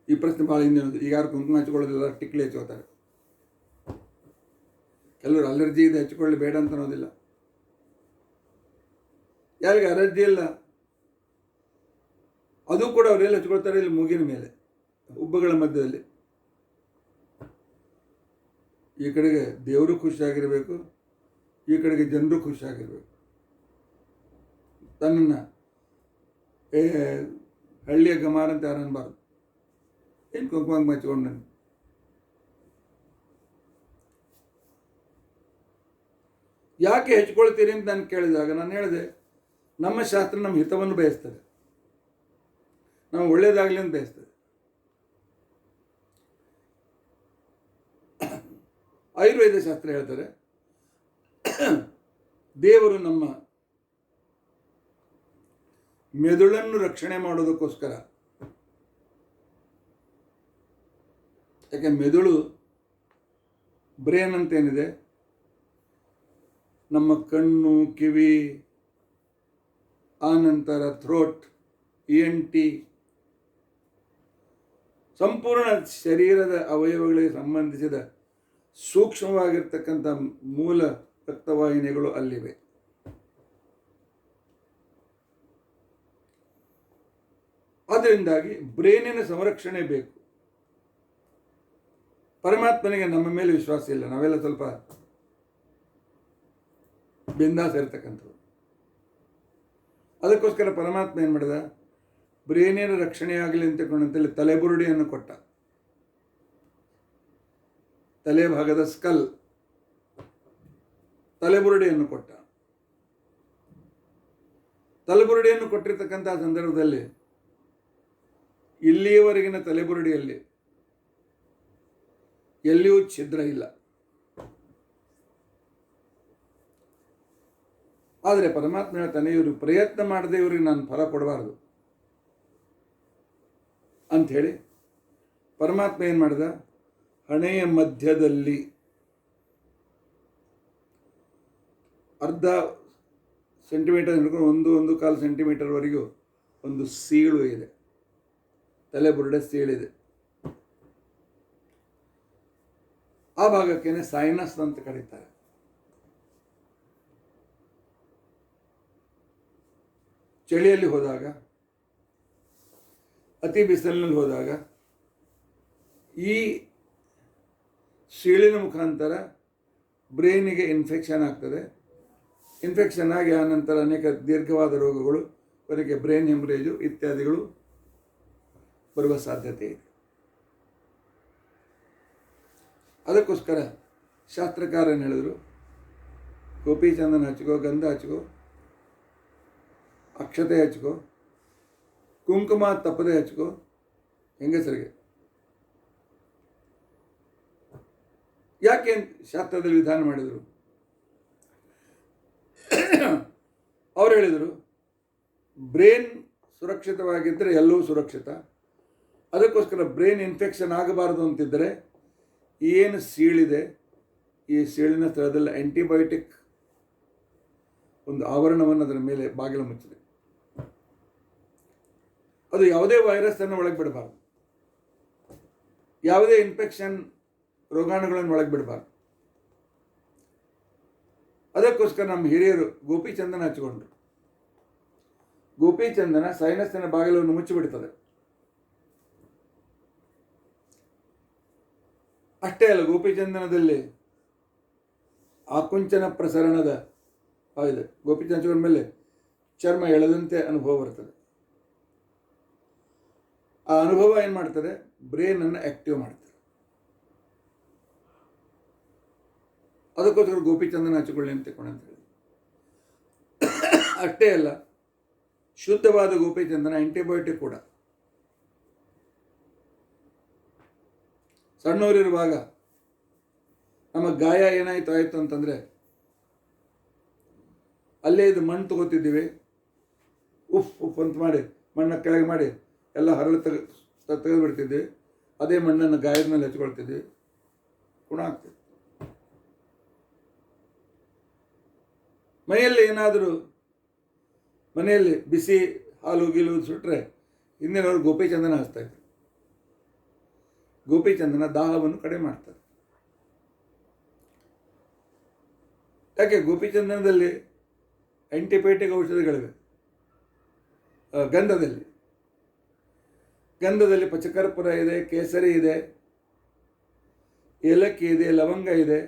ಈ ಪ್ರಶ್ನೆ ಭಾಳ ಹಿಂದಿನದು. ಈಗ ಯಾರು ಕುಂಕುಮ ಹಚ್ಕೊಳ್ಳೋದಿಲ್ಲ, ಟಿಕ್ಲಿ ಹಚ್ಕೋತಾರೆ. ಕೆಲವರು ಅಲರ್ಜಿ ಇದೆ, ಹಚ್ಕೊಳ್ಳಿ ಬೇಡ ಅಂತ ಅನ್ನೋದಿಲ್ಲ. ಯಾರಿಗೆ ಅಲರ್ಜಿ ಇಲ್ಲ ಅದು ಕೂಡ ಅವರೆಲ್ಲ ಹಚ್ಕೊಳ್ತಾರೆ ಇಲ್ಲಿ ಮೂಗಿನ ಮೇಲೆ, ಹುಬ್ಬುಗಳ ಮಧ್ಯದಲ್ಲಿ. ಈ ಕಡೆಗೆ ದೇವರು ಖುಷಿಯಾಗಿರಬೇಕು, ಈ ಕಡೆಗೆ ಜನರು ಖುಷಿಯಾಗಿರ್ಬೇಕು. ತನ್ನನ್ನು ಹಳ್ಳಿಯ ಗಮಾರ ಅಂತ ಯಾರು ಅನ್ಬಾರ್ದು. ಏನು ಕುಂಕುಮ ಹಚ್ಕೊಂಡು ನಾನು ಯಾಕೆ ಹೆಚ್ಕೊಳ್ತೀರಿ ಅಂತ ನಾನು ಕೇಳಿದಾಗ ನಾನು ಹೇಳಿದೆ, ನಮ್ಮ ಶಾಸ್ತ್ರ ನಮ್ಮ ಹಿತವನ್ನು ಬಯಸ್ತದೆ, ನಾವು ಒಳ್ಳೇದಾಗಲಿ ಅಂತ ಬಯಸ್ತದೆ. ಆಯುರ್ವೇದ ಶಾಸ್ತ್ರ ಹೇಳ್ತಾರೆ, ದೇವರು ನಮ್ಮ ಮೆದುಳನ್ನು ರಕ್ಷಣೆ ಮಾಡೋದಕ್ಕೋಸ್ಕರ, ಯಾಕೆ ಮೆದುಳು ಬ್ರೇನ್ ಅಂತೇನಿದೆ, ನಮ್ಮ ಕಣ್ಣು, ಕಿವಿ, ಆನಂತರ ಥ್ರೋಟ್, ENT, ಸಂಪೂರ್ಣ ಶರೀರದ ಅವಯವಗಳಿಗೆ ಸಂಬಂಧಿಸಿದ ಸೂಕ್ಷ್ಮವಾಗಿರ್ತಕ್ಕಂಥ ಮೂಲ ರಕ್ತವಾಹಿನಿಗಳು ಅಲ್ಲಿವೆ. ಅದರಿಂದಾಗಿ ಬ್ರೇನಿನ ಸಂರಕ್ಷಣೆ ಬೇಕು. ಪರಮಾತ್ಮನಿಗೆ ನಮ್ಮ ಮೇಲೆ ವಿಶ್ವಾಸ ಇಲ್ಲ, ನಾವೆಲ್ಲ ಸ್ವಲ್ಪ ಬಿಂದಾಸ ಇರ್ತಕ್ಕಂಥವ್ರು. ಅದಕ್ಕೋಸ್ಕರ ಪರಮಾತ್ಮ ಏನು ಮಾಡಿದ, ಬ್ರೇನಿನ ರಕ್ಷಣೆಯಾಗಲಿ ಅಂತೇಳಿ ತಲೆಬುರುಡಿಯನ್ನು ಕೊಟ್ಟ. ತಲೆ ಭಾಗದ ಸ್ಕಲ್, ತಲೆಬುರುಡಿಯನ್ನು ಕೊಟ್ಟ. ತಲೆಬುರುಡಿಯನ್ನು ಕೊಟ್ಟಿರ್ತಕ್ಕಂಥ ಸಂದರ್ಭದಲ್ಲಿ ಇಲ್ಲಿಯವರೆಗಿನ ತಲೆಬುರುಡಿಯಲ್ಲಿ ಎಲ್ಲಿಯೂ ಛಿದ್ರ ಇಲ್ಲ. ಆದರೆ ಪರಮಾತ್ಮ ಹೇಳ್ತಾನೆ, ಇವರು ಪ್ರಯತ್ನ ಮಾಡದೆ ಇವ್ರಿಗೆ ನಾನು ಫಲ ಕೊಡಬಾರ್ದು ಅಂಥೇಳಿ ಪರಮಾತ್ಮ ಏನು ಮಾಡಿದ, ಹಣೆಯ ಮಧ್ಯದಲ್ಲಿ ಅರ್ಧ ಸೆಂಟಿಮೀಟರ್ ಹಿಡ್ಕೊಂಡು 1.25 ಸೆಂಟಿಮೀಟರ್ವರೆಗೂ ಒಂದು ಸೀಳು ಇದೆ, ತಲೆ ಬುರುಡೆ ಸೀಳಿದೆ. ಆ ಭಾಗಕ್ಕೇನೆ ಸೈನಸ್ ಅಂತ ಕರೀತಾರೆ. ಚಳಿಯಲ್ಲಿ ಹೋದಾಗ, ಅತಿ ಬಿಸಿಲಿನಲ್ಲಿ ಹೋದಾಗ ಈ ಸೀಳಿನ ಮುಖಾಂತರ ಬ್ರೈನಿಗೆ ಇನ್ಫೆಕ್ಷನ್ ಆಗ್ತದೆ. ಇನ್ಫೆಕ್ಷನ್ ಆಗಿ ಆನಂತರ ಅನೇಕ ದೀರ್ಘವಾದ ರೋಗಗಳು, ಕೊನೆಗೆ ಬ್ರೈನ್ ಹೆಮ್ರೇಜು ಇತ್ಯಾದಿಗಳು ಬರುವ ಸಾಧ್ಯತೆ ಇದೆ. ಅದಕ್ಕೋಸ್ಕರ ಶಾಸ್ತ್ರಕಾರನು ಹೇಳಿದರು, ಗೋಪಿಚಂದನ ಹಚ್ಕೋ, ಗಂಧ ಹಚ್ಕೋ, ಅಕ್ಷತೆ ಹಚ್ಕೋ, ಕುಂಕುಮ ತಪ್ಪದೆ ಹಚ್ಕೋ, ಹೆಂಗಸರಿಗೆ. ಯಾಕೆ ಶಾಸ್ತ್ರದಲ್ಲಿ ವಿಧಾನ ಮಾಡಿದರು? ಅವ್ರು ಹೇಳಿದರು, ಬ್ರೈನ್ ಸುರಕ್ಷಿತವಾಗಿದ್ದರೆ ಎಲ್ಲವೂ ಸುರಕ್ಷಿತ. ಅದಕ್ಕೋಸ್ಕರ ಬ್ರೈನ್ ಇನ್ಫೆಕ್ಷನ್ ಆಗಬಾರ್ದು ಅಂತಿದ್ದರೆ ಏನು ಸೀಳಿದೆ, ಈ ಸೀಳಿನ ಸ್ಥಳದಲ್ಲಿ ಆ್ಯಂಟಿಬಯೋಟಿಕ್ ಒಂದು ಆವರಣವನ್ನು ಅದರ ಮೇಲೆ ಬಾಗಿಲು ಮುಚ್ಚಿದೆ. ಅದು ಯಾವುದೇ ವೈರಸ್ಸನ್ನು ಒಳಗೆ ಬಿಡಬಾರ್ದು, ಯಾವುದೇ ಇನ್ಫೆಕ್ಷನ್ ರೋಗಾಣುಗಳನ್ನು ಒಳಗೆ ಬಿಡಬಾರ್ದು. ಅದಕ್ಕೋಸ್ಕರ ನಮ್ಮ ಹಿರಿಯರು ಗೋಪಿಚಂದನ ಹಚ್ಚಿಕೊಂಡ್ರು. ಗೋಪಿಚಂದನ ಸೈನಸ್ಸಿನ ಬಾಗಿಲನ್ನು ಮುಚ್ಚಿಬಿಡ್ತದೆ. ಅಷ್ಟೇ ಅಲ್ಲ, ಗೋಪಿಚಂದನದಲ್ಲಿ ಆಕುಂಚನ ಪ್ರಸರಣದ ಇದೆ. ಗೋಪಿಚಂದನ ಹಚ್ಕೊಂಡ ಮೇಲೆ ಚರ್ಮ ಎಳೆದಂತೆ ಅನುಭವ ಬರ್ತದೆ. ಆ ಅನುಭವ ಏನು ಮಾಡ್ತದೆ, ಬ್ರೈನನ್ನು ಆ್ಯಕ್ಟಿವ್ ಮಾಡ್ತದೆ. ಅದಕ್ಕೋಸ್ಕರ ಗೋಪಿಚಂದನ ಹಚ್ಕೊಳ್ಳಿ ಅಂತ ಹೇಳಿ. ಅಷ್ಟೇ ಅಲ್ಲ, ಶುದ್ಧವಾದ ಗೋಪಿಚಂದನ ಆ್ಯಂಟಿಬಯೋಟಿಕ್ ಕೂಡ. ಸಣ್ಣವರಿರುವಾಗ ನಮ್ಮ ಗಾಯ ಏನಾಯಿತು ಆಯಿತು ಅಂತಂದರೆ ಅಲ್ಲೇ ಇದು ಮಣ್ಣು ತಗೋತಿದ್ದೀವಿ, ಉಫ್ ಅಂತ ಮಾಡಿ ಮಣ್ಣ ಕೆಳಗೆ ಮಾಡಿ ಎಲ್ಲ ಹರಳು ತೆಗೆದುಬಿಡ್ತಿದ್ವಿ. ಅದೇ ಮಣ್ಣನ್ನು ಗಾಯದ ಮೇಲೆ ಹಚ್ಕೊಳ್ತಿದ್ವಿ, ಗುಣ ಆಗ್ತಿತ್ತು. ಮನೆಯಲ್ಲಿ ಬಿಸಿ ಹಾಲು ಗೀಲು ಸುಟ್ಟರೆ ಹಿಂದಿನವರು ಗೋಪಿಚಂದನ ಹಚ್ತಾಯಿದ್ರು. ಗೋಪಿಚಂದನ ದಾಹವನ್ನು ಕಡಿಮೆ ಮಾಡ್ತಾರೆ. ಯಾಕೆ? ಗೋಪಿಚಂದನದಲ್ಲಿ ಆ್ಯಂಟಿಬಯೋಟಿಕ್ ಔಷಧಿಗಳಿವೆ. ಗಂಧದಲ್ಲಿ ಪಚಕರ್ಪೂರ ಇದೆ, ಕೇಸರಿ ಇದೆ, ಏಲಕ್ಕಿ ಇದೆ, ಲವಂಗ ಇದೆ.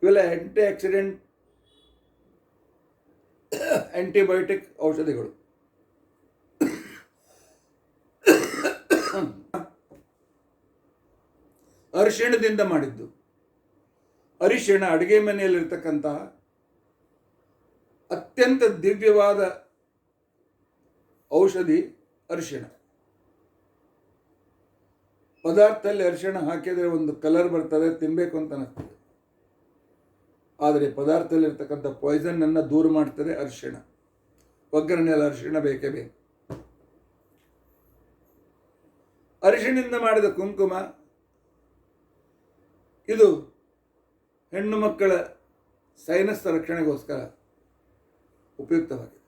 ಇವೆಲ್ಲ ಆ್ಯಂಟಿ ಆಕ್ಸಿಡೆಂಟ್ ಆ್ಯಂಟಿಬಯೋಟಿಕ್ ಔಷಧಿಗಳು. ಅರಿಶಿಣದಿಂದ ಮಾಡಿದ್ದು. ಅರಿಶಿಣ ಅಡುಗೆ ಮನೆಯಲ್ಲಿರ್ತಕ್ಕಂತಹ ಅತ್ಯಂತ ದಿವ್ಯವಾದ ಔಷಧಿ ಅರಿಶಿಣ. ಪದಾರ್ಥದಲ್ಲಿ ಅರಿಶಿಣ ಹಾಕಿದರೆ ಒಂದು ಕಲರ್ ಬರ್ತದೆ, ತಿನ್ನಬೇಕು ಅಂತ ಅನಿಸ್ತದೆ. ಆದರೆ ಪದಾರ್ಥದಲ್ಲಿರ್ತಕ್ಕಂಥ ಪಾಯ್ಸನ್ನನ್ನು ದೂರ ಮಾಡ್ತದೆ ಅರಿಶಿಣ. ಒಗ್ಗರಣೆಯಲ್ಲಿ ಅರಿಶಿಣ ಬೇಕೇ ಬೇಕು. ಅರಿಶಿಣಿಂದ ಮಾಡಿದ ಕುಂಕುಮ ಇದು ಹೆಣ್ಣು ಮಕ್ಕಳ ಸೈನಸ್ ರಕ್ಷಣೆಗೋಸ್ಕರ ಉಪಯುಕ್ತವಾಗಿದೆ.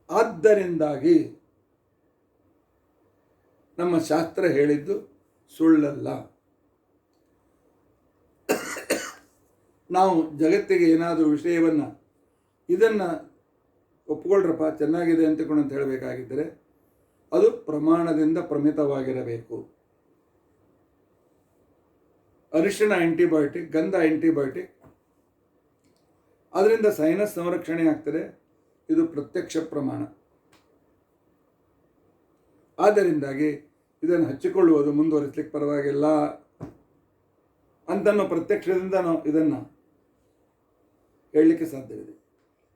ಆದ್ದರಿಂದಾಗಿ ನಮ್ಮ ಶಾಸ್ತ್ರ ಹೇಳಿದ್ದು ಸುಳ್ಳಲ್ಲ. ನಾವು ಜಗತ್ತಿಗೆ ಏನಾದರೂ ವಿಷಯವನ್ನು ಇದನ್ನು ಒಪ್ಪಿಕೊಳ್ಳ್ರಪ್ಪ ಚೆನ್ನಾಗಿದೆ ಅಂತಕೊಂಡು ಅಂತ ಹೇಳಬೇಕಾಗಿದ್ದರೆ ಅದು ಪ್ರಮಾಣದಿಂದ ಪ್ರಮಿತವಾಗಿರಬೇಕು. ಅರಿಶಿಣ ಆ್ಯಂಟಿಬಯೋಟಿಕ್, ಗಂಧ ಆ್ಯಂಟಿಬಯೋಟಿಕ್, ಅದರಿಂದ ಸೈನಸ್ ಸಂರಕ್ಷಣೆ ಆಗ್ತದೆ. ಇದು ಪ್ರತ್ಯಕ್ಷ ಪ್ರಮಾಣ. ಆದ್ದರಿಂದಾಗಿ ಇದನ್ನು ಹಚ್ಚಿಕೊಳ್ಳುವುದು ಮುಂದುವರಿಸಲಿಕ್ಕೆ ಪರವಾಗಿಲ್ಲ ಅಂತ ಪ್ರತ್ಯಕ್ಷದಿಂದ ನಾವು ಇದನ್ನು ಹೇಳಲಿಕ್ಕೆ ಸಾಧ್ಯವಿದೆ.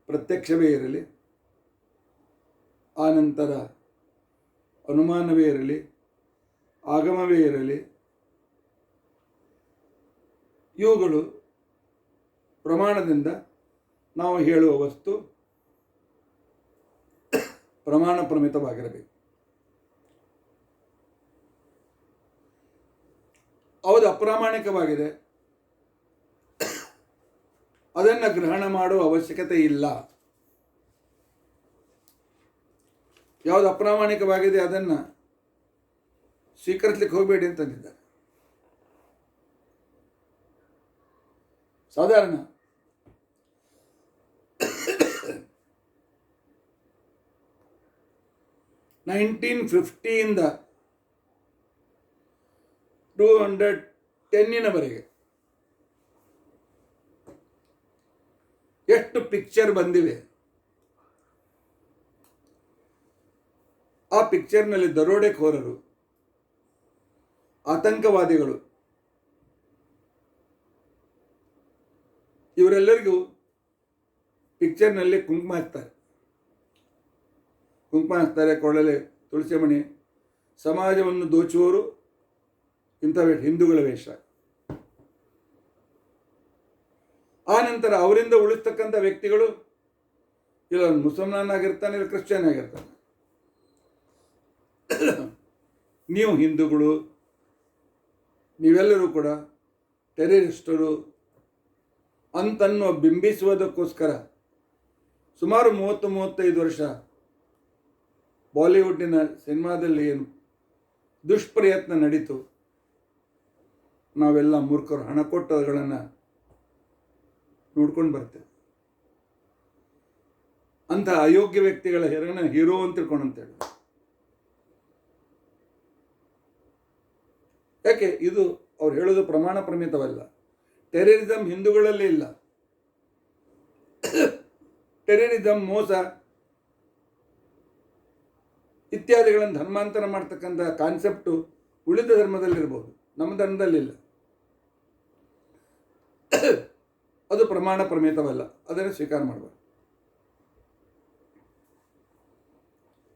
ಪ್ರತ್ಯಕ್ಷವೇ ಇರಲಿ, ಆನಂತರ ಅನುಮಾನವೇ ಇರಲಿ, ಆಗಮವೇ ಇರಲಿ, ಇವುಗಳು ಪ್ರಮಾಣದಿಂದ ನಾವು ಹೇಳುವ ವಸ್ತು ಪ್ರಮಾಣ ಪ್ರಮಿತವಾಗಿರಬೇಕು. ಅದು ಅಪ್ರಾಮಾಣಿಕವಾಗಿದೆ, ಅದನ್ನು ಗ್ರಹಣ ಮಾಡುವ ಅವಶ್ಯಕತೆ ಇಲ್ಲ. ಯಾವುದು ಅಪ್ರಾಮಾಣಿಕವಾಗಿದೆ ಅದನ್ನು ಸ್ವೀಕರಿಸಲಿಕ್ಕೆ ಹೋಗಬೇಡಿ ಅಂತಂದಿದ್ದಾರೆ. ಸಾಧಾರಣ 1950 210 ಎಷ್ಟು ಪಿಕ್ಚರ್ ಬಂದಿವೆ. ಆ ಪಿಕ್ಚರ್ನಲ್ಲಿ ದರೋಡೆಕೋರರು, ಆತಂಕವಾದಿಗಳು, ಇವರೆಲ್ಲರಿಗೂ ಪಿಕ್ಚರ್ನಲ್ಲಿ ಕುಂಕುಮ ಹಾಕ್ತಾರೆ, ಕೊಳ್ಳಲೆ ತುಳಸಿ ಮಣಿ. ಸಮಾಜವನ್ನು ದೋಚುವವರು ಇಂಥ ಹಿಂದೂಗಳ ವೇಷ. ಆ ನಂತರ ಅವರಿಂದ ಉಳಿಸ್ತಕ್ಕಂಥ ವ್ಯಕ್ತಿಗಳು ಇಲ್ಲ ಮುಸಲ್ಮಾನಾಗಿರ್ತಾನೆ, ಇಲ್ಲ ಕ್ರಿಶ್ಚಿಯನ್ ಆಗಿರ್ತಾನೆ. ನೀವು ಹಿಂದೂಗಳು, ನೀವೆಲ್ಲರೂ ಕೂಡ ಟೆರರಿಸ್ಟರು ಅಂತನ್ನು ಬಿಂಬಿಸುವುದಕ್ಕೋಸ್ಕರ ಸುಮಾರು 30-35 ವರ್ಷ ಬಾಲಿವುಡ್ಡಿನ ಸಿನಿಮಾದಲ್ಲಿ ಏನು ದುಷ್ಪ್ರಯತ್ನ ನಡೀತು. ನಾವೆಲ್ಲ ಮೂರ್ಖರು, ಹಣ ಕೊಟ್ಟು ಅವುಗಳನ್ನು ನೋಡ್ಕೊಂಡು ಬರ್ತೇವೆ. ಅಂಥ ಅಯೋಗ್ಯ ವ್ಯಕ್ತಿಗಳ ಹೀರೋ ಅಂತ ತಿಳ್ಕೊಂಡಂತೇಳಿ. ಯಾಕೆ ಇದು ಅವ್ರು ಹೇಳೋದು ಪ್ರಮಾಣ ಪ್ರಮಿತವಲ್ಲ. ಟೆರರಿಸಮ್ ಹಿಂದೂಗಳಲ್ಲಿ ಇಲ್ಲ. ಟೆರರಿಸಮ್, ಮೋಸ ಇತ್ಯಾದಿಗಳನ್ನು ಧರ್ಮಾಂತರ ಮಾಡ್ತಕ್ಕಂಥ ಕಾನ್ಸೆಪ್ಟು ಉಳಿದ ಧರ್ಮದಲ್ಲಿರ್ಬೋದು, ನಮ್ಮ ಧರ್ಮದಲ್ಲಿಲ್ಲ. ಅದು ಪ್ರಮಾಣ ಪ್ರಮಿತವಲ್ಲ, ಅದನ್ನು ಸ್ವೀಕಾರ ಮಾಡಬಾರ್ದು.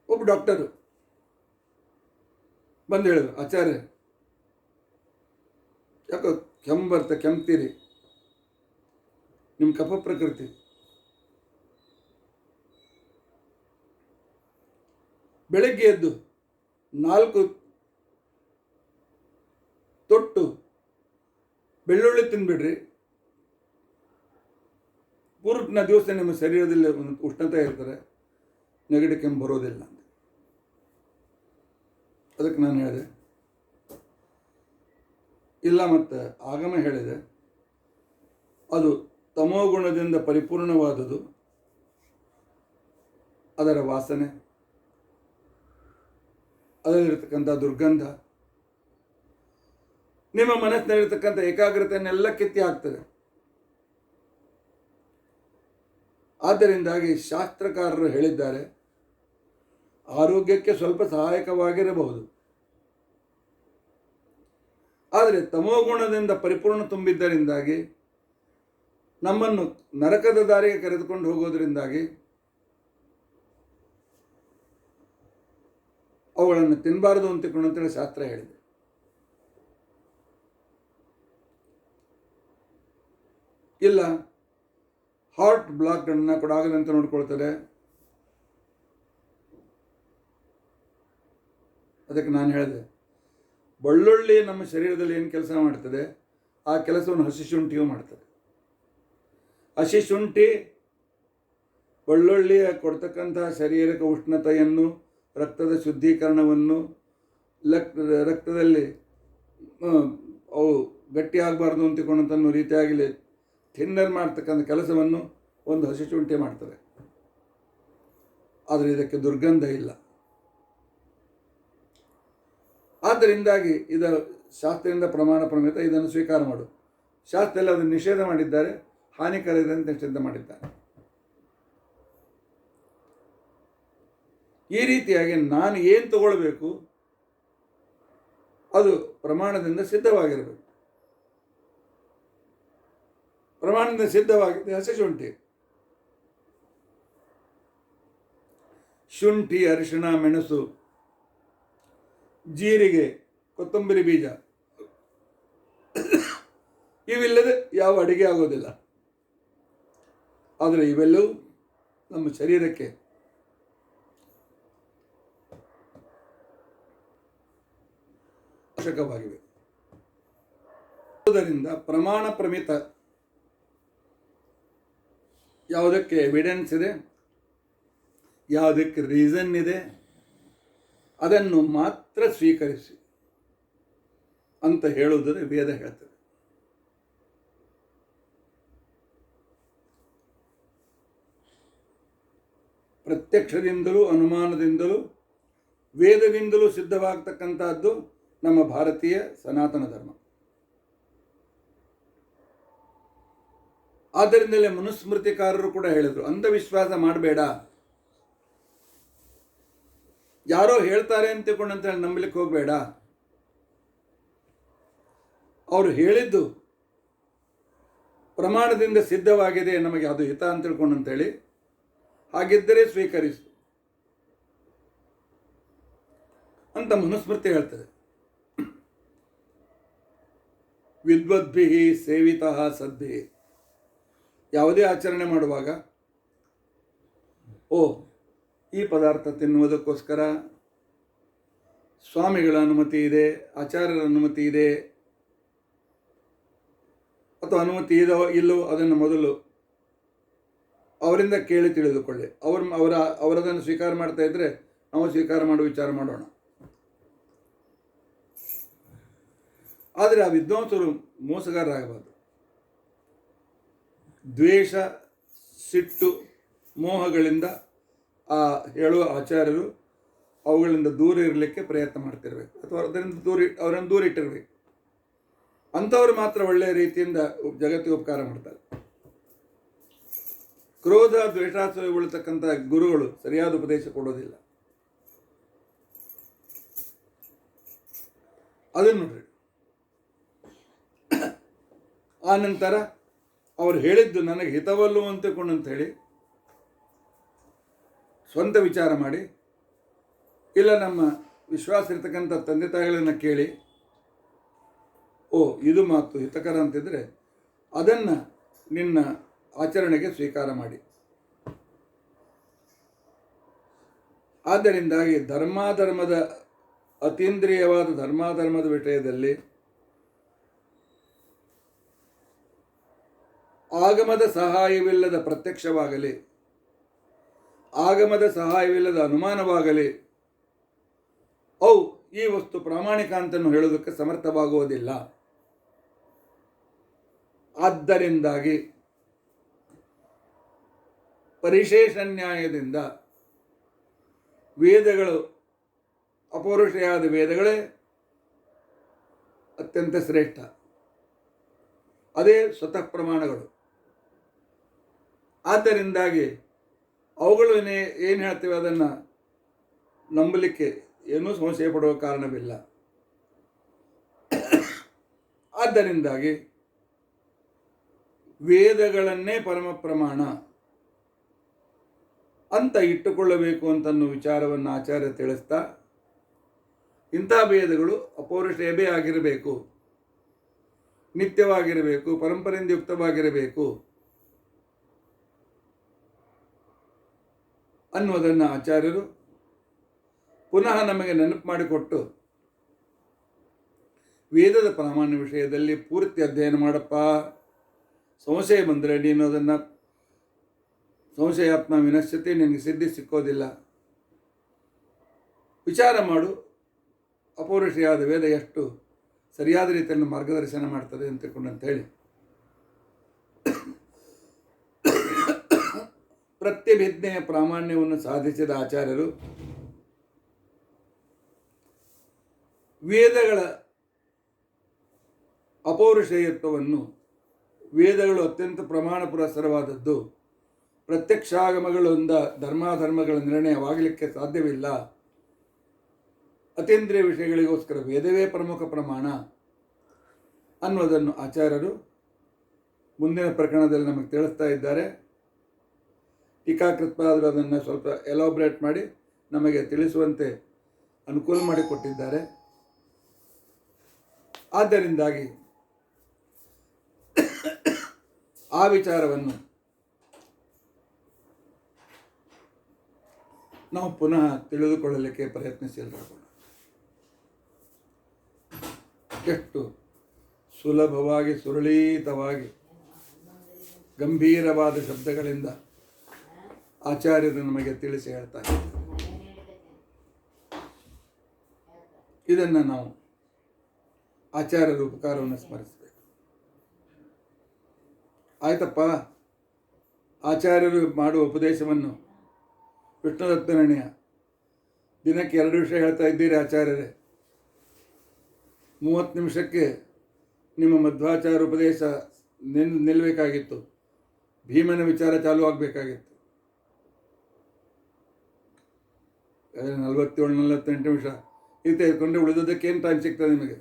ಒಬ್ಬ ಡಾಕ್ಟರು ಬಂದು ಹೇಳಿದ್ರು, ಆಚಾರ್ಯ ಯಾಕೋ ಕೆಮ್ತೀರಿ, ನಿಮ್ಮ ಕಫ ಪ್ರಕೃತಿ. ಬೆಳಗ್ಗೆ ಎದ್ದು 4 ತೊಟ್ಟು ಬೆಳ್ಳುಳ್ಳಿ ತಿಂದ್ಬಿಡ್ರಿ, ಪೂರ್ಣ ದಿವಸ ನಿಮ್ಮ ಶರೀರದಲ್ಲಿ ಒಂದು ಉಷ್ಣತೆ ಇರ್ತಾರೆ, ನೆಗಡಿ ಕೆಮ್ಮು ಬರೋದಿಲ್ಲ ಅಂತ. ಅದಕ್ಕೆ ನಾನು ಹೇಳಿದೆ ಇಲ್ಲ, ಮತ್ತು ಆಗಮ ಹೇಳಿದೆ ಅದು ತಮೋಗುಣದಿಂದ ಪರಿಪೂರ್ಣವಾದುದು. ಅದರ ವಾಸನೆ, ಅದರಲ್ಲಿರ್ತಕ್ಕಂಥ ದುರ್ಗಂಧ ನಿಮ್ಮ ಮನಸ್ಸಿನಲ್ಲಿರ್ತಕ್ಕಂಥ ಏಕಾಗ್ರತೆಯನ್ನೆಲ್ಲ ಕಿತ್ತಿ ಹಾಕ್ತದೆ. ಆದ್ದರಿಂದಾಗಿ ಶಾಸ್ತ್ರಕಾರರು ಹೇಳಿದ್ದಾರೆ, ಆರೋಗ್ಯಕ್ಕೆ ಸ್ವಲ್ಪ ಸಹಾಯಕವಾಗಿರಬಹುದು, ಆದರೆ ತಮೋಗುಣದಿಂದ ಪರಿಪೂರ್ಣ ತುಂಬಿದ್ದರಿಂದಾಗಿ ನಮ್ಮನ್ನು ನರಕದ ದಾರಿಗೆ ಕರೆದುಕೊಂಡು ಹೋಗೋದರಿಂದಾಗಿ ಅವುಗಳನ್ನು ತಿನ್ನಬಾರದು ಅಂತೇಳಿ ಶಾಸ್ತ್ರ ಹೇಳಿದೆ. ಇಲ್ಲ, ಹಾರ್ಟ್ ಬ್ಲಾಕ್ಗಳನ್ನು ಕೂಡ ಆಗದಂತೆ ನೋಡ್ಕೊಳ್ತಾರೆ. ಅದಕ್ಕೆ ನಾನು ಹೇಳಿದೆ, ಬೆಳ್ಳುಳ್ಳಿ ನಮ್ಮ ಶರೀರದಲ್ಲಿ ಏನು ಕೆಲಸ ಮಾಡ್ತದೆ ಆ ಕೆಲಸವನ್ನು ಹಸಿ ಶುಂಠಿಯೂ ಮಾಡ್ತದೆ. ಹಸಿ ಶುಂಠಿ ಬೆಳ್ಳುಳ್ಳಿಯ ಕೊಡ್ತಕ್ಕಂಥ ಶರೀರಕ್ಕೆ ಉಷ್ಣತೆಯನ್ನು, ರಕ್ತದ ಶುದ್ಧೀಕರಣವನ್ನು, ರಕ್ತದಲ್ಲಿ ಅವು ಗಟ್ಟಿಯಾಗಬಾರ್ದು ಅಂತಕೊಂಡಂಥ ರೀತಿಯಾಗಲಿ ಥಿನ್ನರ್ ಮಾಡ್ತಕ್ಕಂಥ ಕೆಲಸವನ್ನು ಒಂದು ಹಸಿ ಶುಂಠಿ ಮಾಡ್ತಾರೆ. ಆದರೆ ಇದಕ್ಕೆ ದುರ್ಗಂಧ ಇಲ್ಲ. ಆದ್ದರಿಂದಾಗಿ ಇದರ ಶಾಸ್ತ್ರದಿಂದ ಪ್ರಮಾಣ ಪ್ರಮಿತ, ಇದನ್ನು ಸ್ವೀಕಾರ ಮಾಡು. ಶಾಸ್ತ್ರ ಎಲ್ಲ ಅದನ್ನು ನಿಷೇಧ ಮಾಡಿದ್ದಾರೆ, ಹಾನಿಕರ ಇದೆ ಅಂತ ನಿಷೇಧ ಮಾಡಿದ್ದಾರೆ. ಈ ರೀತಿಯಾಗಿ ನಾನು ಏನು ತಗೊಳ್ಬೇಕು ಅದು ಪ್ರಮಾಣದಿಂದ ಸಿದ್ಧವಾಗಿರಬೇಕು. ಪ್ರಮಾಣದಿಂದ ಸಿದ್ಧವಾಗಿದೆ ಹಸಿ ಶುಂಠಿ. ಶುಂಠಿ, ಅರಿಶಿಣ, ಮೆಣಸು, ಜೀರಿಗೆ, ಕೊತ್ತಂಬರಿ ಬೀಜ ಇವಿಲ್ಲದೆ ಯಾವ ಅಡುಗೆ ಆಗೋದಿಲ್ಲ. ಆದರೆ ಇವೆಲ್ಲವೂ ನಮ್ಮ ಶರೀರಕ್ಕೆ ಅವಶ್ಯಕವಾಗಿವೆ. ಆದ್ದರಿಂದ ಪ್ರಮಾಣ ಪ್ರಮಿತ ಯಾವುದಕ್ಕೆ ಎವಿಡೆನ್ಸ್ ಇದೆ, ಯಾವುದಕ್ಕೆ ರೀಸನ್ ಇದೆ, ಅದನ್ನು ಮಾತ್ರ ಸ್ವೀಕರಿಸಿ ಅಂತ ಹೇಳುವುದನ್ನು ವೇದ ಹೇಳ್ತದೆ. ಪ್ರತ್ಯಕ್ಷದಿಂದಲೂ ಅನುಮಾನದಿಂದಲೂ ವೇದದಿಂದಲೂ ಸಿದ್ಧವಾಗ್ತಕ್ಕಂಥದ್ದು ನಮ್ಮ ಭಾರತೀಯ ಸನಾತನ ಧರ್ಮ. ಆದ್ದರಿಂದಲೇ ಮನುಸ್ಮೃತಿಕಾರರು ಕೂಡ ಹೇಳಿದರು, ಅಂಧವಿಶ್ವಾಸ ಮಾಡಬೇಡ, ಯಾರೋ ಹೇಳ್ತಾರೆ ಅಂತ ತಿಳ್ಕೊಂಡಂತೇಳಿ ನಂಬಲಿಕ್ಕೆ ಹೋಗಬೇಡ. ಅವರು ಹೇಳಿದ್ದು ಪ್ರಮಾಣದಿಂದ ಸಿದ್ಧವಾಗಿದೆ, ನಮಗೆ ಅದು ಹಿತ ಅಂತ ತಿಳ್ಕೊಂಡಂತೇಳಿ, ಹಾಗಿದ್ದರೆ ಸ್ವೀಕರಿಸು ಅಂತ ಮನುಸ್ಮೃತಿ ಹೇಳ್ತದೆ. ವಿದ್ವದ್ಭಿ ಸೇವಿತಃ ಸದ್ಭಿ. ಯಾವುದೇ ಆಚರಣೆ ಮಾಡುವಾಗ ಈ ಪದಾರ್ಥ ತಿನ್ನುವುದಕ್ಕೋಸ್ಕರ ಸ್ವಾಮಿಗಳ ಅನುಮತಿ ಇದೆ, ಆಚಾರ್ಯರ ಅನುಮತಿ ಇದೆ ಅಥವಾ ಅನುಮತಿ ಇದೋ ಇಲ್ಲವೋ ಅದನ್ನು ಮೊದಲು ಅವರಿಂದ ಕೇಳಿ ತಿಳಿದುಕೊಳ್ಳಿ. ಅವರದನ್ನು ಸ್ವೀಕಾರ ಮಾಡ್ತಾ ಇದ್ದರೆ ನಾವು ಸ್ವೀಕಾರ ಮಾಡುವ ವಿಚಾರ ಮಾಡೋಣ. ಆದರೆ ಆ ವಿದ್ವಾಂಸರು ಮೋಸಗಾರರಾಗಬಾರ್ದು. ದ್ವೇಷ, ಸಿಟ್ಟು, ಮೋಹಗಳಿಂದ ಆ ಹೇಳುವ ಆಚಾರ್ಯರು ಅವುಗಳಿಂದ ದೂರ ಇರಲಿಕ್ಕೆ ಪ್ರಯತ್ನ ಮಾಡ್ತಿರ್ಬೇಕು, ಅಥವಾ ಅವರನ್ನು ದೂರ ಇಟ್ಟಿರಬೇಕು. ಅಂಥವ್ರು ಮಾತ್ರ ಒಳ್ಳೆಯ ರೀತಿಯಿಂದ ಜಗತ್ತಿಗೆ ಉಪಕಾರ ಮಾಡ್ತಾರೆ. ಕ್ರೋಧ, ದ್ವೇಷಾಸೂಯೆಗೊಳ್ತಕ್ಕಂಥ ಗುರುಗಳು ಸರಿಯಾದ ಉಪದೇಶ ಕೊಡೋದಿಲ್ಲ. ಅದನ್ನು ನೋಡ್ರಿ. ಆ ನಂತರ ಅವರು ಹೇಳಿದ್ದು ನನಗೆ ಹಿತವಲ್ಲು ಅಂತ ಹೇಳಿ ಸ್ವಂತ ವಿಚಾರ ಮಾಡಿ, ಇಲ್ಲ ನಮ್ಮ ವಿಶ್ವಾಸ ಇರ್ತಕ್ಕಂಥ ತಂದೆ ತಾಯಿಗಳನ್ನು ಕೇಳಿ ಇದು ಮಾತು ಹಿತಕರ ಅಂತಿದ್ರೆ ಅದನ್ನು ನಿನ್ನ ಆಚರಣೆಗೆ ಸ್ವೀಕಾರ ಮಾಡಿ. ಆದ್ದರಿಂದಾಗಿ ಧರ್ಮಾಧರ್ಮದ ಅತೀಂದ್ರಿಯವಾದ ಧರ್ಮಾಧರ್ಮದ ವಿಷಯದಲ್ಲಿ ಆಗಮದ ಸಹಾಯವಿಲ್ಲದ ಪ್ರತ್ಯಕ್ಷವಾಗಲಿ, ಆಗಮದ ಸಹಾಯವಿಲ್ಲದ ಅನುಮಾನವಾಗಲಿ ಈ ವಸ್ತು ಪ್ರಾಮಾಣಿಕ ಅಂತಲೂ ಹೇಳೋದಕ್ಕೆ ಸಮರ್ಥವಾಗುವುದಿಲ್ಲ. ಆದ್ದರಿಂದಾಗಿ ಪರಿಶೇಷ ನ್ಯಾಯದಿಂದ ವೇದಗಳು, ಅಪೌರುಷೆಯಾದ ವೇದಗಳೇ ಅತ್ಯಂತ ಶ್ರೇಷ್ಠ. ಅದೇ ಸ್ವತಃ ಪ್ರಮಾಣಗಳು. ಆದ್ದರಿಂದಾಗಿ ಅವುಗಳು ಏನು ಹೇಳ್ತೇವೆ ಅದನ್ನು ನಂಬಲಿಕ್ಕೆ ಏನೂ ಸಂಶಯ ಪಡುವ ಕಾರಣವಿಲ್ಲ. ಆದ್ದರಿಂದಾಗಿ ವೇದಗಳನ್ನೇ ಪರಮ ಪ್ರಮಾಣ ಅಂತ ಇಟ್ಟುಕೊಳ್ಳಬೇಕು ಅಂತನ್ನೋ ವಿಚಾರವನ್ನು ಆಚಾರ್ಯ ತಿಳಿಸ್ತಾ, ಇಂಥ ವೇದಗಳು ಅಪೌರುಷೇಯೇ ಆಗಿರಬೇಕು, ನಿತ್ಯವಾಗಿರಬೇಕು, ಪರಂಪರೆಯಿಂದ ಯುಕ್ತವಾಗಿರಬೇಕು ಅನ್ನುವುದನ್ನು ಆಚಾರ್ಯರು ಪುನಃ ನಮಗೆ ನೆನಪು ಮಾಡಿಕೊಟ್ಟು, ವೇದದ ಪ್ರಾಮಾಣ್ಯ ವಿಷಯದಲ್ಲಿ ಪೂರ್ತಿ ಅಧ್ಯಯನ ಮಾಡಪ್ಪ, ಸಂಶಯ ಬಂದರೆ ನೀನು ಅದನ್ನು ಸಂಶಯಾತ್ಮ ವಿನಶ್ಯತೆ, ನಿನಗೆ ಸಿದ್ಧಿ ಸಿಕ್ಕೋದಿಲ್ಲ, ವಿಚಾರ ಮಾಡು, ಅಪೌರುಷೆಯಾದ ವೇದ ಎಷ್ಟು ಸರಿಯಾದ ರೀತಿಯಲ್ಲಿ ಮಾರ್ಗದರ್ಶನ ಮಾಡ್ತದೆ ಅಂತೇಳಿ ಪ್ರತ್ಯಭಿಜ್ಞೆಯ ಪ್ರಾಮಾಣ್ಯವನ್ನು ಸಾಧಿಸಿದ ಆಚಾರ್ಯರು ವೇದಗಳ ಅಪೌರುಷೇಯತ್ವವನ್ನು, ವೇದಗಳು ಅತ್ಯಂತ ಪ್ರಮಾಣ ಪುರಸ್ಸರವಾದದ್ದು, ಪ್ರತ್ಯಕ್ಷಾಗಮಗಳಿಂದ ಧರ್ಮಾಧರ್ಮಗಳ ನಿರ್ಣಯವಾಗಲಿಕ್ಕೆ ಸಾಧ್ಯವಿಲ್ಲ, ಅತೀಂದ್ರಿಯ ವಿಷಯಗಳಿಗೋಸ್ಕರ ವೇದವೇ ಪ್ರಮುಖ ಪ್ರಮಾಣ ಅನ್ನೋದನ್ನು ಆಚಾರ್ಯರು ಮುಂದಿನ ಪ್ರಕರಣದಲ್ಲಿ ನಮಗೆ ತಿಳಿಸ್ತಾ ಇದ್ದಾರೆ. ಟೀಕಾಕೃತ್ಪಾದರು ಅದನ್ನು ಸ್ವಲ್ಪ ಎಲಾಬ್ರೇಟ್ ಮಾಡಿ ನಮಗೆ ತಿಳಿಸುವಂತೆ ಅನುಕೂಲ ಮಾಡಿಕೊಟ್ಟಿದ್ದಾರೆ. ಆದ್ದರಿಂದಾಗಿ ಆ ವಿಚಾರವನ್ನು ನಾವು ಪುನಃ ತಿಳಿದುಕೊಳ್ಳಲಿಕ್ಕೆ ಪ್ರಯತ್ನಶೀಲರಾಗೋಣ. ಎಷ್ಟು ಸುಲಭವಾಗಿ ಸುರಳೀತವಾಗಿ ಗಂಭೀರವಾದ ಶಬ್ದಗಳಿಂದ ಆಚಾರ್ಯರು ನಮಗೆ ತಿಳಿಸಿ ಹೇಳ್ತಾ ಇದ್ದಾರೆ. ಇದನ್ನು ನಾವು ಆಚಾರ್ಯರ ಉಪಕಾರವನ್ನು ಸ್ಮರಿಸಬೇಕು. ಆಯ್ತಪ್ಪ, ಆಚಾರ್ಯರು ಮಾಡುವ ಉಪದೇಶವನ್ನು ವಿಷ್ಣುದತ್ತನಣಿಯ ದಿನಕ್ಕೆ 2 ವಿಷಯ ಹೇಳ್ತಾ ಇದ್ದೀರಿ ಆಚಾರ್ಯರೇ. 30 ನಿಮಿಷಕ್ಕೆ ನಿಮ್ಮ ಮಧ್ವಾಚಾರ್ಯ ಉಪದೇಶ ನಿಲ್ಲಬೇಕಾಗಿತ್ತು. ಭೀಮನ ವಿಚಾರ ಚಾಲೂ ಆಗಬೇಕಾಗಿತ್ತು. 47-48 ನಿಮಿಷ ಇದು ತೆಗೆದುಕೊಂಡ್ರೆ ಉಳಿದೋದಕ್ಕೆ ಏನು ಟೈಮ್ ಸಿಗ್ತದೆ ನಿಮಗೆ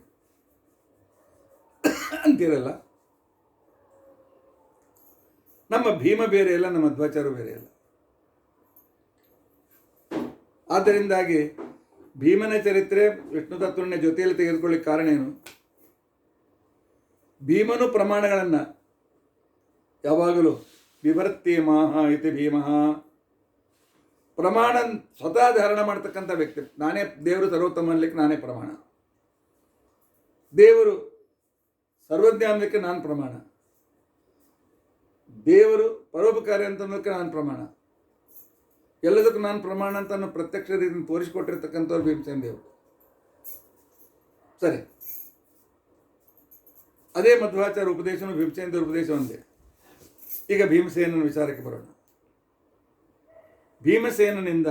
ಅಂತೀರಲ್ಲ. ನಮ್ಮ ಭೀಮ ಬೇರೆ ಇಲ್ಲ, ನಮ್ಮ ಮಧ್ವಾಚಾರ್ಯ ಬೇರೆ ಇಲ್ಲ. ಆದ್ದರಿಂದಾಗಿ ಭೀಮನ ಚರಿತ್ರೆ ವಿಷ್ಣು ತತ್ವನ ಜೊತೆಯಲ್ಲಿ ತೆಗೆದುಕೊಳ್ಳಿಕ್ಕೆ ಕಾರಣ ಏನು? ಭೀಮನು ಪ್ರಮಾಣಗಳನ್ನು ಯಾವಾಗಲೂ ವಿಭರ್ತಿ ಮಾಹ ಇತಿ ಭೀಮಃ, ಪ್ರಮಾಣ ಸ್ವತಃ ಧಾರಣ ಮಾಡ್ತಕ್ಕಂಥ ವ್ಯಕ್ತಿ. ನಾನೇ ದೇವರು ಸರ್ವೋತ್ತಮ ಅನ್ಲಿಕ್ಕೆ ನಾನೇ ಪ್ರಮಾಣ, ದೇವರು ಸರ್ವಜ್ಞ ಅನ್ನಲಿಕ್ಕೆ ನಾನು ಪ್ರಮಾಣ, ದೇವರು ಪರೋಪಕಾರಿ ಅಂತಂದಕ್ಕೆ ನಾನು ಪ್ರಮಾಣ, ಎಲ್ಲದಕ್ಕೂ ನಾನು ಪ್ರಮಾಣ ಅಂತ ನಾನು ಪ್ರತ್ಯಕ್ಷ ರೀತಿಯಿಂದ ತೋರಿಸಿಕೊಟ್ಟಿರ್ತಕ್ಕಂಥವ್ರು ಭೀಮಸೇನ ದೇವರು. ಸರಿ, ಅದೇ ಮಧ್ವಾಚಾರ್ಯ ಉಪದೇಶನು ಭೀಮಸೇನ ದೇವರ ಉಪದೇಶ ಒಂದೇ. ಈಗ ಭೀಮಸೇನನ ವಿಚಾರಕ್ಕೆ ಬರೋಣ. ಭೀಮಸೇನನಿಂದ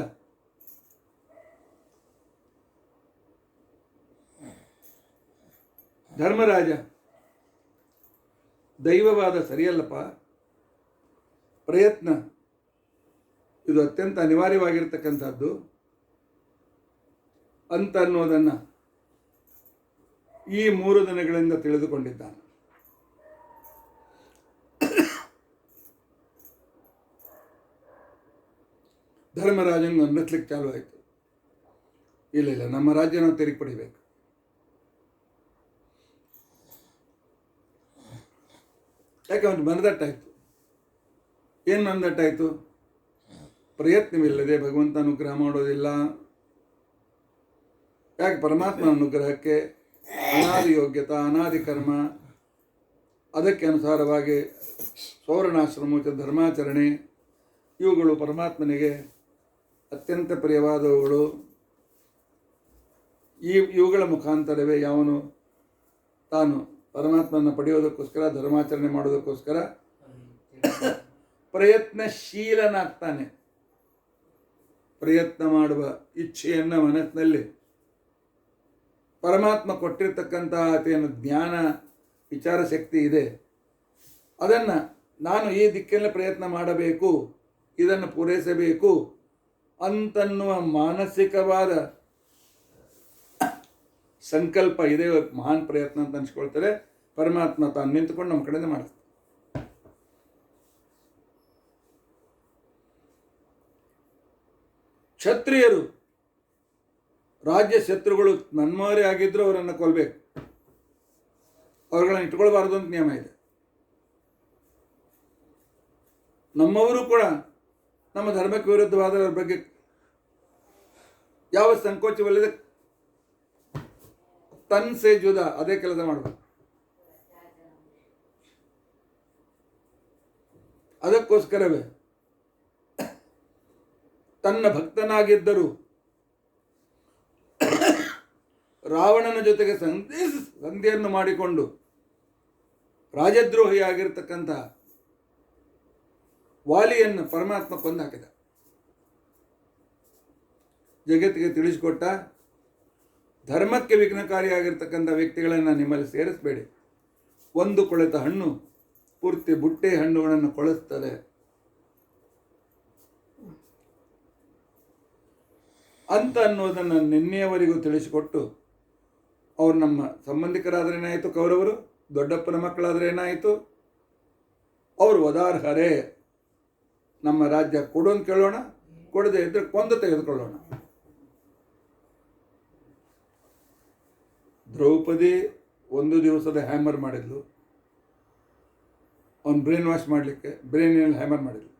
ಧರ್ಮರಾಜ ದೈವವಾದ ಸರಿಯಲ್ಲಪ್ಪ, ಪ್ರಯತ್ನ ಇದು ಅತ್ಯಂತ ಅನಿವಾರ್ಯವಾಗಿರ್ತಕ್ಕಂಥದ್ದು ಅಂತ ಅನ್ನೋದನ್ನು ಈ 3 ದಿನಗಳಿಂದ ತಿಳಿದುಕೊಂಡಿದ್ದಾನೆ. ಧರ್ಮರಾಜನಿಗೆ ಅನ್ನಿಸ್ಲಿಕ್ಕೆ ಚಾಲು ಆಯಿತು. ಇಲ್ಲ, ನಮ್ಮ ರಾಜ್ಯ ನಾವು ತಿರುಗಿ ಪಡಿಬೇಕು. ಯಾಕೆ ಅವನು ಮನದಟ್ಟಾಯಿತು. ಏನು ಮನದಟ್ಟಾಯಿತು? ಪ್ರಯತ್ನವಿಲ್ಲದೆ ಭಗವಂತ ಅನುಗ್ರಹ ಮಾಡೋದಿಲ್ಲ. ಯಾಕೆ? ಪರಮಾತ್ಮನ ಅನುಗ್ರಹಕ್ಕೆ ಅನಾದಿ ಯೋಗ್ಯತಾ, ಅನಾದಿ ಕರ್ಮ, ಅದಕ್ಕೆ ಅನುಸಾರವಾಗಿ ಸೌವರ್ಣಾಶ್ರಮೋಚಿತ ಧರ್ಮಾಚರಣೆ, ಇವುಗಳು ಪರಮಾತ್ಮನಿಗೆ ಅತ್ಯಂತ ಪ್ರಿಯವಾದವುಗಳು. ಇವುಗಳ ಮುಖಾಂತರವೇ ಯಾವನು ತಾನು ಪರಮಾತ್ಮನ ಪಡೆಯೋದಕ್ಕೋಸ್ಕರ, ಧರ್ಮಾಚರಣೆ ಮಾಡೋದಕ್ಕೋಸ್ಕರ ಪ್ರಯತ್ನಶೀಲನಾಗ್ತಾನೆ. ಪ್ರಯತ್ನ ಮಾಡುವ ಇಚ್ಛೆಯನ್ನು ಮನಸ್ಸಿನಲ್ಲಿ ಪರಮಾತ್ಮ ಕೊಟ್ಟಿರ್ತಕ್ಕಂಥ ಆತೇನು ಜ್ಞಾನ ವಿಚಾರ ಶಕ್ತಿ ಇದೆ, ಅದನ್ನು ನಾನು ಈ ದಿಕ್ಕಿನಲ್ಲಿ ಪ್ರಯತ್ನ ಮಾಡಬೇಕು, ಇದನ್ನು ಪೂರೈಸಬೇಕು ಅಂತನ್ನುವ ಮಾನಸಿಕವಾದ ಸಂಕಲ್ಪ ಇದೆ. ಮಹಾನ್ ಪ್ರಯತ್ನ ಅಂತ ಅನ್ಸ್ಕೊಳ್ತಾರೆ. ಪರಮಾತ್ಮ ತಾನು ನಿಂತುಕೊಂಡು ನಮ್ಮ ಕಡೆಯಿಂದ ಮಾಡಿಸ್ತಾರೆ. ಕ್ಷತ್ರಿಯರು ರಾಜ್ಯ ಶತ್ರುಗಳು ನನ್ಮಾರಿ ಆಗಿದ್ರು ಅವರನ್ನು ಕೊಲ್ಲಬೇಕು, ಅವರುಗಳನ್ನು ಇಟ್ಕೊಳ್ಬಾರ್ದು ಅಂತ ನಿಯಮ ಇದೆ. ನಮ್ಮವರು ಕೂಡ ನಮ್ಮ ಧರ್ಮಕ್ಕೆ ವಿರುದ್ಧವಾದವರ ಬಗ್ಗೆ ಯಾವ ಸಂಕೋಚವಿಲ್ಲದೆ ತನ್ಸೆ ಜುದ ಅದೇ ಕೆಲಸ ಮಾಡಬೇಕು. ಅದಕ್ಕೋಸ್ಕರವೇ ತನ್ನ ಭಕ್ತನಾಗಿದ್ದರೂ ರಾವಣನ ಜೊತೆಗೆ ಸಂಧಿಯನ್ನು ಮಾಡಿಕೊಂಡು ರಾಜದ್ರೋಹಿಯಾಗಿರ್ತಕ್ಕಂಥ ವಾಲಿಯನ್ನು ಪರಮಾತ್ಮ ಕೊಂದು ಹಾಕಿದ. ಜಗತ್ತಿಗೆ ತಿಳಿಸಿಕೊಟ್ಟ, ಧರ್ಮಕ್ಕೆ ವಿಘ್ನಕಾರಿಯಾಗಿರ್ತಕ್ಕಂಥ ವ್ಯಕ್ತಿಗಳನ್ನು ನಿಮ್ಮಲ್ಲಿ ಸೇರಿಸಬೇಡಿ. ಒಂದು ಕೊಳೆತ ಹಣ್ಣು ಪೂರ್ತಿ ಬುಟ್ಟೆ ಹಣ್ಣುಗಳನ್ನು ಕೊಳೆಸ್ತದೆ. ಅಂತ ಅನ್ನೋದನ್ನು ನಿನ್ನೆಯವರೆಗೂ ತಿಳಿಸಿಕೊಟ್ಟು, ಅವರು ನಮ್ಮ ಸಂಬಂಧಿಕರಾದ್ರೇನಾಯಿತು, ಕೌರವರು ದೊಡ್ಡಪ್ಪನ ಮಕ್ಕಳಾದ್ರೇನಾಯಿತು, ಅವರು ವದಾರ್ಹರೇ, ನಮ್ಮ ರಾಜ್ಯ ಕೊಡು ಅಂತ ಕೇಳೋಣ, ಕೊಡದೆ ಇದ್ರೆ ಕೊಂದು ತೆಗೆದುಕೊಳ್ಳೋಣ. ದ್ರೌಪದಿ ಒಂದು ದಿವಸದ ಹ್ಯಾಮರ್ ಮಾಡಿದ್ಲು, ಅವನು ಬ್ರೈನ್ ವಾಶ್ ಮಾಡಲಿಕ್ಕೆ ಬ್ರೈನಲ್ಲಿ ಹ್ಯಾಮರ್ ಮಾಡಿದ್ಲು.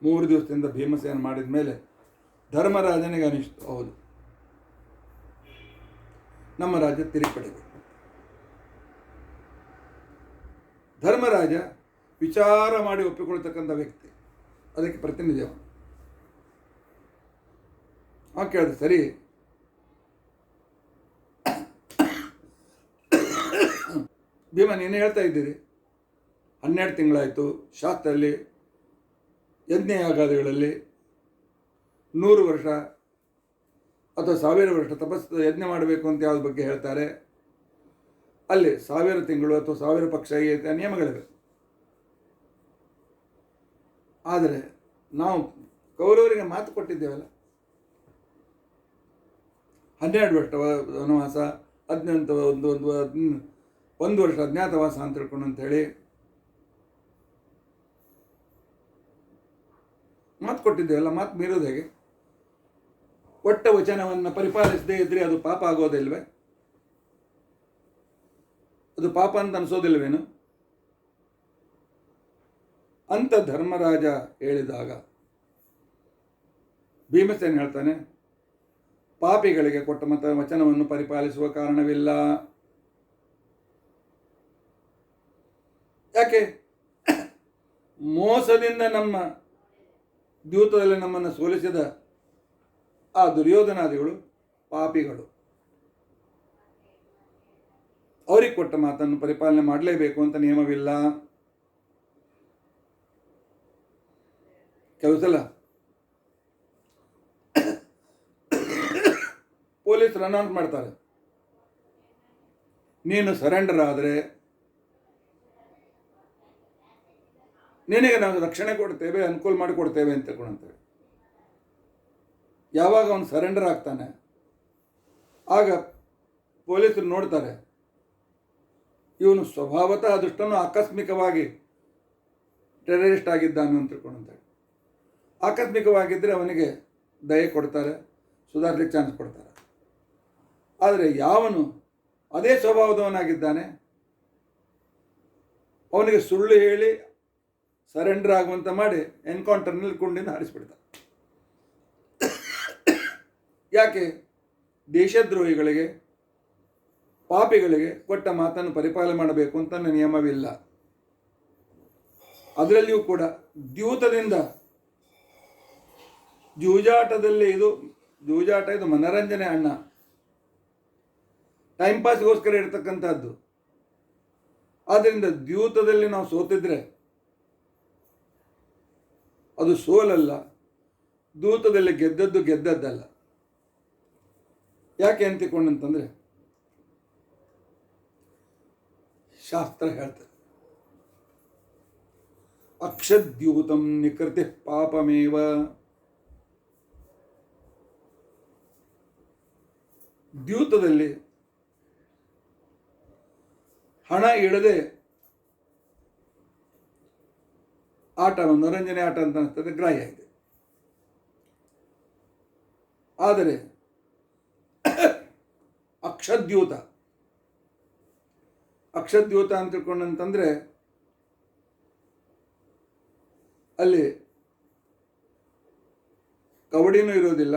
3 ದಿವಸದಿಂದ ಭೀಮಸೇನ ಮಾಡಿದ ಮೇಲೆ ಧರ್ಮರಾಜನಿಗೆ ಅನಿಸ್ತು, ಹೌದು ನಮ್ಮ ರಾಜ್ಯ ತಿರುಗಿ. ಧರ್ಮರಾಜ ವಿಚಾರ ಮಾಡಿ ಒಪ್ಪಿಕೊಳ್ತಕ್ಕಂಥ ವ್ಯಕ್ತಿ, ಅದಕ್ಕೆ ಪ್ರತಿನಿಧಿ ಅವನು ಕೇಳಿದ, ಸರಿ ಭೀಮ ನೀನು ಹೇಳ್ತಾ ಇದ್ದೀರಿ 12 ತಿಂಗಳಾಯಿತು, ಶಾಸ್ತ್ರದಲ್ಲಿ ಯಜ್ಞಯಾಗಾದಿಗಳಲ್ಲಿ 100 ವರ್ಷ ಅಥವಾ 1000 ವರ್ಷ ತಪಸ್ಸು ಯಜ್ಞ ಮಾಡಬೇಕು ಅಂತ ಯಾವ್ದು ಬಗ್ಗೆ ಹೇಳ್ತಾರೆ, ಅಲ್ಲಿ 1000 ತಿಂಗಳು ಅಥವಾ 1000 ಪಕ್ಷ ನಿಯಮಗಳಿವೆ. ಆದರೆ ನಾವು ಕೌರವರಿಗೆ ಮಾತು ಕೊಟ್ಟಿದ್ದೇವಲ್ಲ, 12 ವರ್ಷ ವನವಾಸ, 1 ವರ್ಷ ಅಜ್ಞಾತವಾಸ ಅಂತ ತಿಳ್ಕೊಂಡು ಅಂತೇಳಿ ಮಾತು ಕೊಟ್ಟಿದ್ದೇವಲ್ಲ, ಮಾತು ಮೀರೋದು ಹೇಗೆ? ಕೊಟ್ಟ ವಚನವನ್ನು ಪರಿಪಾಲಿಸದೇ ಇದ್ರೆ ಅದು ಪಾಪ ಆಗೋದಿಲ್ವೇ? ಅದು ಪಾಪ ಅಂತ ಅನಿಸೋದಿಲ್ವೇನು ಅಂತ ಧರ್ಮರಾಜ ಹೇಳಿದಾಗ ಭೀಮಸೇನ ಹೇಳ್ತಾನೆ, ಪಾಪಿಗಳಿಗೆ ಕೊಟ್ಟ ವಚನವನ್ನು ಪರಿಪಾಲಿಸುವ ಕಾರಣವಿಲ್ಲ. ಯಾಕೆ? ಮೋಸದಿಂದ ನಮ್ಮ ದ್ಯೂತದಲ್ಲಿ ನಮ್ಮನ್ನು ಸೋಲಿಸಿದ ಆ ದುರ್ಯೋಧನಾದಿಗಳು ಪಾಪಿಗಳು. ಅವರಿಗೆ ಕೊಟ್ಟ ಮಾತನ್ನು ಪರಿಪಾಲನೆ ಮಾಡಲೇಬೇಕು ಅಂತ ನಿಯಮವಿಲ್ಲ. ಕೆಲವು ಸಲ ಪೊಲೀಸರು ಅನೌನ್ಸ್ ಮಾಡ್ತಾರೆ, ನೀನು ಸರೆಂಡರ್ ಆದರೆ ನಿನಗೆ ನಾವು ರಕ್ಷಣೆ ಕೊಡ್ತೇವೆ, ಅನುಕೂಲ ಮಾಡಿಕೊಡ್ತೇವೆ ಅಂತ ತಿಳ್ಕೊಂಡಂತೇವೆ. ಯಾವಾಗ ಅವನು ಸರೆಂಡರ್ ಆಗ್ತಾನೆ ಆಗ ಪೊಲೀಸರು ನೋಡ್ತಾರೆ, ಇವನು ಸ್ವಭಾವತಃ ದುಷ್ಟನು, ಆಕಸ್ಮಿಕವಾಗಿ ಟೆರರಿಸ್ಟ್ ಆಗಿದ್ದಾನೆ ಅಂತ ತಿಳ್ಕೊಂಡಂತೇಳಿ. ಆಕಸ್ಮಿಕವಾಗಿದ್ದರೆ ಅವನಿಗೆ ದಯೆ ಕೊಡ್ತಾರೆ, ಸುಧಾರಿಸಲಿಕ್ಕೆ ಚಾನ್ಸ್ ಕೊಡ್ತಾರೆ. ಆದರೆ ಯಾವನು ಅದೇ ಸ್ವಭಾವದವನಾಗಿದ್ದಾನೆ ಅವನಿಗೆ ಸುಳ್ಳು ಹೇಳಿ ಸರೆಂಡರ್ ಆಗುವಂತ ಮಾಡಿ ಎನ್ಕೌಂಟರ್ನಲ್ಲಿ ಗುಂಡಿನ ಹಾರಿಸಿಬಿಡ್ತಾರೆ. ಯಾಕೆ? ದೇಶದ್ರೋಹಿಗಳಿಗೆ, ಪಾಪಿಗಳಿಗೆ ಕೊಟ್ಟ ಮಾತನ್ನು ಪರಿಪಾಲನೆ ಮಾಡಬೇಕು ಅಂತ ನಿಯಮವಿಲ್ಲ. ಅದರಲ್ಲಿಯೂ ಕೂಡ ದ್ಯೂತದಿಂದ ಜೂಜಾಟ ಇದು ಮನರಂಜನೆ ಅಣ್ಣ, ಟೈಮ್ ಪಾಸ್ಗೋಸ್ಕರ ಇರತಕ್ಕಂಥದ್ದು. ಆದ್ದರಿಂದ ದ್ಯೂತದಲ್ಲಿ ನಾವು ಸೋತಿದ್ರೆ ಅದು ಸೋಲಲ್ಲ, ದೂತದಲ್ಲಿ ಗೆದ್ದದ್ದಲ್ಲ. ಯಾಕೆ ಅಂತಿಕೊಂಡಂತಂದ್ರೆ ಶಾಸ್ತ್ರ ಹೇಳ್ತಾರೆ, ಅಕ್ಷದ್ಯೂತಂ ನಿಕೃತಿ ಪಾಪಮೇವ. ದ್ಯೂತದಲ್ಲಿ ಹಣ ಇಡದೆ ಆಟ, ಮನೋರಂಜನೆ ಆಟ ಅಂತ ಅನಿಸ್ತದೆ, ಗ್ರಾಹ್ಯ ಇದೆ. ಆದರೆ ಅಕ್ಷದ್ಯೂತ ಅಂತ ತಿಳ್ಕೊಂಡಂತಂದ್ರೆ ಅಲ್ಲಿ ಕವಡಿನೂ ಇರೋದಿಲ್ಲ,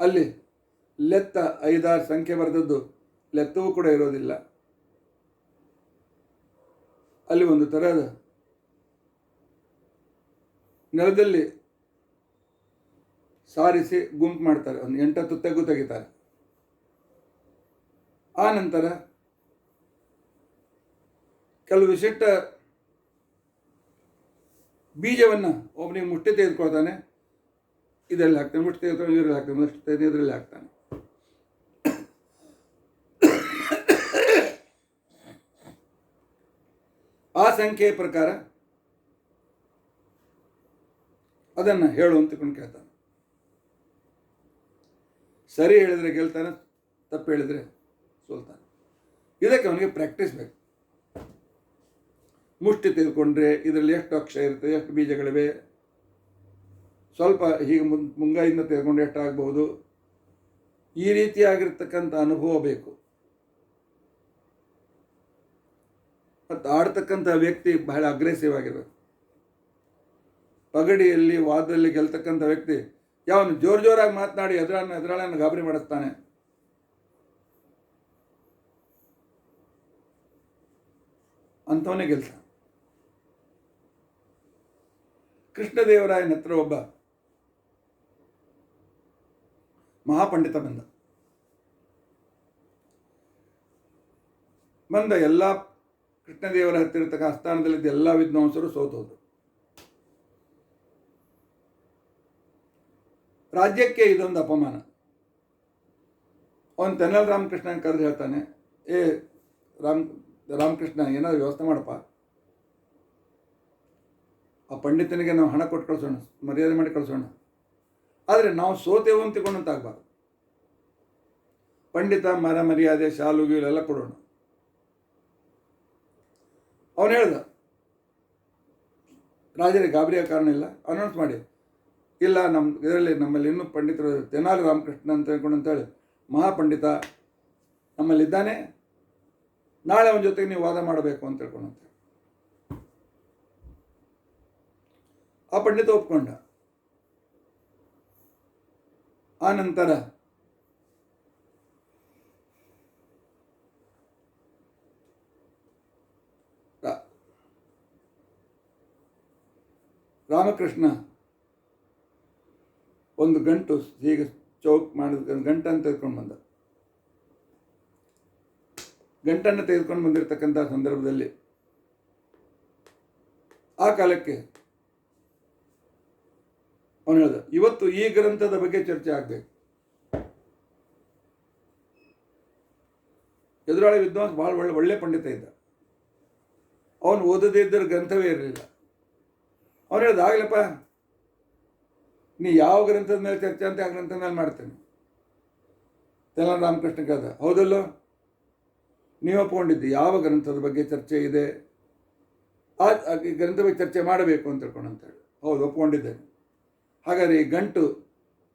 ಅಲ್ಲಿ ಲೆತ್ತ 5-6 ಸಂಖ್ಯೆ ಬರೆದದ್ದು ಲೆತ್ತವೂ ಕೂಡ ಇರೋದಿಲ್ಲ. ಅಲ್ಲಿ ಒಂದು ಥರದ ನೆಲದಲ್ಲಿ ಸಾರಿಸಿ ಗುಂಪು ಮಾಡ್ತಾರೆ, ಒಂದು 8-10 ತೆಗ್ಗು ತೆಗಿತಾರೆ. ಆ ನಂತರ ಕೆಲವು ವಿಶಿಷ್ಟ ಬೀಜವನ್ನು ಒಬ್ಬನಿಗೆ ಮುಷ್ಟಿ ತೆಗೆದುಕೊಳ್ತಾನೆ, ಇದರಲ್ಲಿ ಹಾಕ್ತಾನೆ, ಮುಷ್ಟಿ ತೆಗೆದುಕೊಂಡು ಇದರಲ್ಲಿ ಹಾಕ್ತಾನೆ, ಮುಷ್ಟಿ ತೆಗೆದು ಇದರಲ್ಲಿ ಹಾಕ್ತಾನೆ. ಆ ಸಂಖ್ಯೆಯ ಪ್ರಕಾರ ಅದನ್ನು ಹೇಳು ಅಂತ ಕೇಳ್ತಾನೆ. ಸರಿ ಹೇಳಿದರೆ ಗೆಲ್ತಾನೆ, ತಪ್ಪು ಹೇಳಿದರೆ ಸೋಲ್ತಾನೆ. ಇದಕ್ಕೆ ಅವನಿಗೆ ಪ್ರಾಕ್ಟೀಸ್ ಬೇಕು. ಮುಷ್ಟಿ ತೆಗೆದುಕೊಂಡ್ರೆ ಇದರಲ್ಲಿ ಎಷ್ಟು ಅಕ್ಷರ ಇರ್ತದೆ, ಎಷ್ಟು ಬೀಜಗಳಿವೆ, ಸ್ವಲ್ಪ ಹೀಗೆ ಮುಂಗಾಯಿಂದ ತೆಗೆದುಕೊಂಡು ಎಷ್ಟಾಗಬಹುದು, ಈ ರೀತಿಯಾಗಿರ್ತಕ್ಕಂಥ ಅನುಭವ ಬೇಕು. ಮತ್ತು ಆಡ್ತಕ್ಕಂಥ ವ್ಯಕ್ತಿ ಬಹಳ ಅಗ್ರೆಸಿವ್ ಆಗಿರಬೇಕು. ಪಗಡಿಯಲ್ಲಿ ವಾದದಲ್ಲಿ ಗೆಲ್ತಕ್ಕಂಥ ವ್ಯಕ್ತಿ ಯಾವನು ಜೋರಾಗಿ ಮಾತನಾಡಿ ಎದುರಾಳನ್ನು ಗಾಬರಿ ಮಾಡಿಸ್ತಾನೆ, ಅಂಥವನೇ ಗೆಲ್ತ. ಕೃಷ್ಣದೇವರಾಯನ ಹತ್ರ ಒಬ್ಬ ಮಹಾಪಂಡಿತ ಬಂದ ಎಲ್ಲ ಕೃಷ್ಣದೇವರ ಹತ್ತಿರ ಇರತಕ್ಕ ಆಸ್ಥಾನದಲ್ಲಿದ್ದ ಎಲ್ಲ ವಿದ್ವಾಂಸರು ಸೋತೋದು. ರಾಜ್ಯಕ್ಕೆ ಇದೊಂದು ಅಪಮಾನ. ಅವನು ತೆನ್ನಲ್ ರಾಮಕೃಷ್ಣನ ಕರೆದು ಹೇಳ್ತಾನೆ, ಏ ರಾಮಕೃಷ್ಣ, ಏನಾದ್ರು ವ್ಯವಸ್ಥೆ ಮಾಡಪ್ಪ, ಆ ಪಂಡಿತನಿಗೆ ನಾವು ಹಣ ಕೊಟ್ಟು ಕಳಿಸೋಣ, ಮರ್ಯಾದೆ ಮಾಡಿ ಕಳಿಸೋಣ, ಆದರೆ ನಾವು ಸೋತೇವು ಅಂತ ತಿಳ್ಕೊಂಡಂತಾಗಬಾರ್ದು. ಪಂಡಿತ ಮರ್ಯಾದೆ ಶಾಲು ಗೀಲೆಲ್ಲ ಕೊಡೋಣ. ಅವನು ಹೇಳ್ದ, ರಾಜರಿಗೆ ಗಾಬರಿಯ ಕಾರಣ ಇಲ್ಲ, ಅನೌನ್ಸ್ ಮಾಡಿ, ಇಲ್ಲ ನಮ್ಮಲ್ಲಿ ಇನ್ನೂ ಪಂಡಿತರು ತೆನಾಲಿ ರಾಮಕೃಷ್ಣ ಅಂತ ಅಂತೇಳಿ ಮಹಾಪಂಡಿತ ನಮ್ಮಲ್ಲಿದ್ದಾನೆ, ನಾಳೆ ಅವನ ಜೊತೆಗೆ ನೀವು ವಾದ ಮಾಡಬೇಕು ಅಂತ ಹೇಳ್ಕೊಂಡಂತೆ. ಆ ಪಂಡಿತ ಒಪ್ಕೊಂಡ. ಆ ನಂತರ ರಾಮಕೃಷ್ಣ ಒಂದು ಗಂಟು ಹೀಗೆ ಚೌಕ್ ಮಾಡಿದ ಗಂಟನ್ನು ತೆಗೆದುಕೊಂಡು ಬಂದ. ಗಂಟನ್ನು ತೆಗೆದುಕೊಂಡು ಬಂದಿರತಕ್ಕಂಥ ಸಂದರ್ಭದಲ್ಲಿ ಆ ಕಾಲಕ್ಕೆ ಅವನು ಹೇಳ್ದ, ಇವತ್ತು ಈ ಗ್ರಂಥದ ಬಗ್ಗೆ ಚರ್ಚೆ ಆಗಬೇಕು. ಎದುರಾಳಿ ವಿದ್ವಾಂಸ ಬಹಳ ಒಳ್ಳೆ ಪಂಡಿತ ಇದ್ದ. ಅವನು ಓದದೇ ಇದ್ದರೆ ಗ್ರಂಥವೇ ಇರಲಿಲ್ಲ. ಅವನು ಹೇಳ್ದ, ಆಗ್ಲಪ್ಪ, ನೀ ಯಾವ ಗ್ರಂಥದ ಮೇಲೆ ಚರ್ಚೆ ಅಂತ ಆ ಗ್ರಂಥದ ಮೇಲೆ ಮಾಡ್ತೇನೆ. ತೆನಾಲಿ ರಾಮಕೃಷ್ಣ ಕೇಳ್ದ, ಹೌದಲ್ಲೋ, ನೀವು ಒಪ್ಕೊಂಡಿದ್ದು ಯಾವ ಗ್ರಂಥದ ಬಗ್ಗೆ ಚರ್ಚೆ ಇದೆ, ಆ ಗ್ರಂಥದ ಬಗ್ಗೆ ಚರ್ಚೆ ಮಾಡಬೇಕು ಅಂತ ತಿಳ್ಕೊಂಡಂತೇಳಿ. ಹೌದು, ಒಪ್ಕೊಂಡಿದ್ದೇನೆ. ಹಾಗಾದರೆ ಈ ಗಂಟು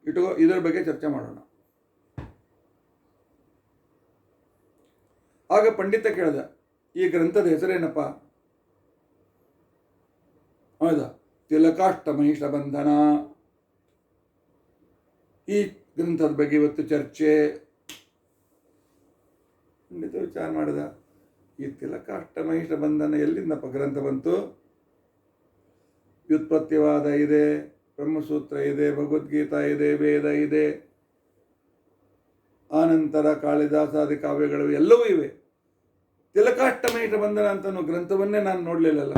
ಇಟ್ಕೋ, ಇದರ ಬಗ್ಗೆ ಚರ್ಚೆ ಮಾಡೋಣ. ಆಗ ಪಂಡಿತ ಕೇಳ್ದ, ಈ ಗ್ರಂಥದ ಹೆಸರೇನಪ್ಪ? ಹೌದಾ, ತಿಲಕಾಷ್ಟ ಮಹಿಷ ಬಂಧನ. ಈ ಗ್ರಂಥದ ಬಗ್ಗೆ ಇವತ್ತು ಚರ್ಚೆ. ಪಂಡಿತ ವಿಚಾರ ಮಾಡಿದ, ಈ ತಿಲಕಾಷ್ಟ ಮಹಿಷ ಬಂಧನ ಎಲ್ಲಿಂದಪ್ಪ ಗ್ರಂಥ ಬಂತು? ವ್ಯುತ್ಪತ್ತಿವಾದ ಇದೆ, ಬ್ರಹ್ಮಸೂತ್ರ ಇದೆ, ಭಗವದ್ಗೀತಾ ಇದೆ, ವೇದ ಇದೆ, ಆನಂತರ ಕಾಳಿದಾಸಾದಿ ಕಾವ್ಯಗಳು ಎಲ್ಲವೂ ಇವೆ. ತಿಲಕಾಷ್ಟ ಮಹಿಷ ಬಂಧನ ಅಂತ ಗ್ರಂಥವನ್ನೇ ನಾನು ನೋಡಲಿಲ್ಲಲ್ಲ.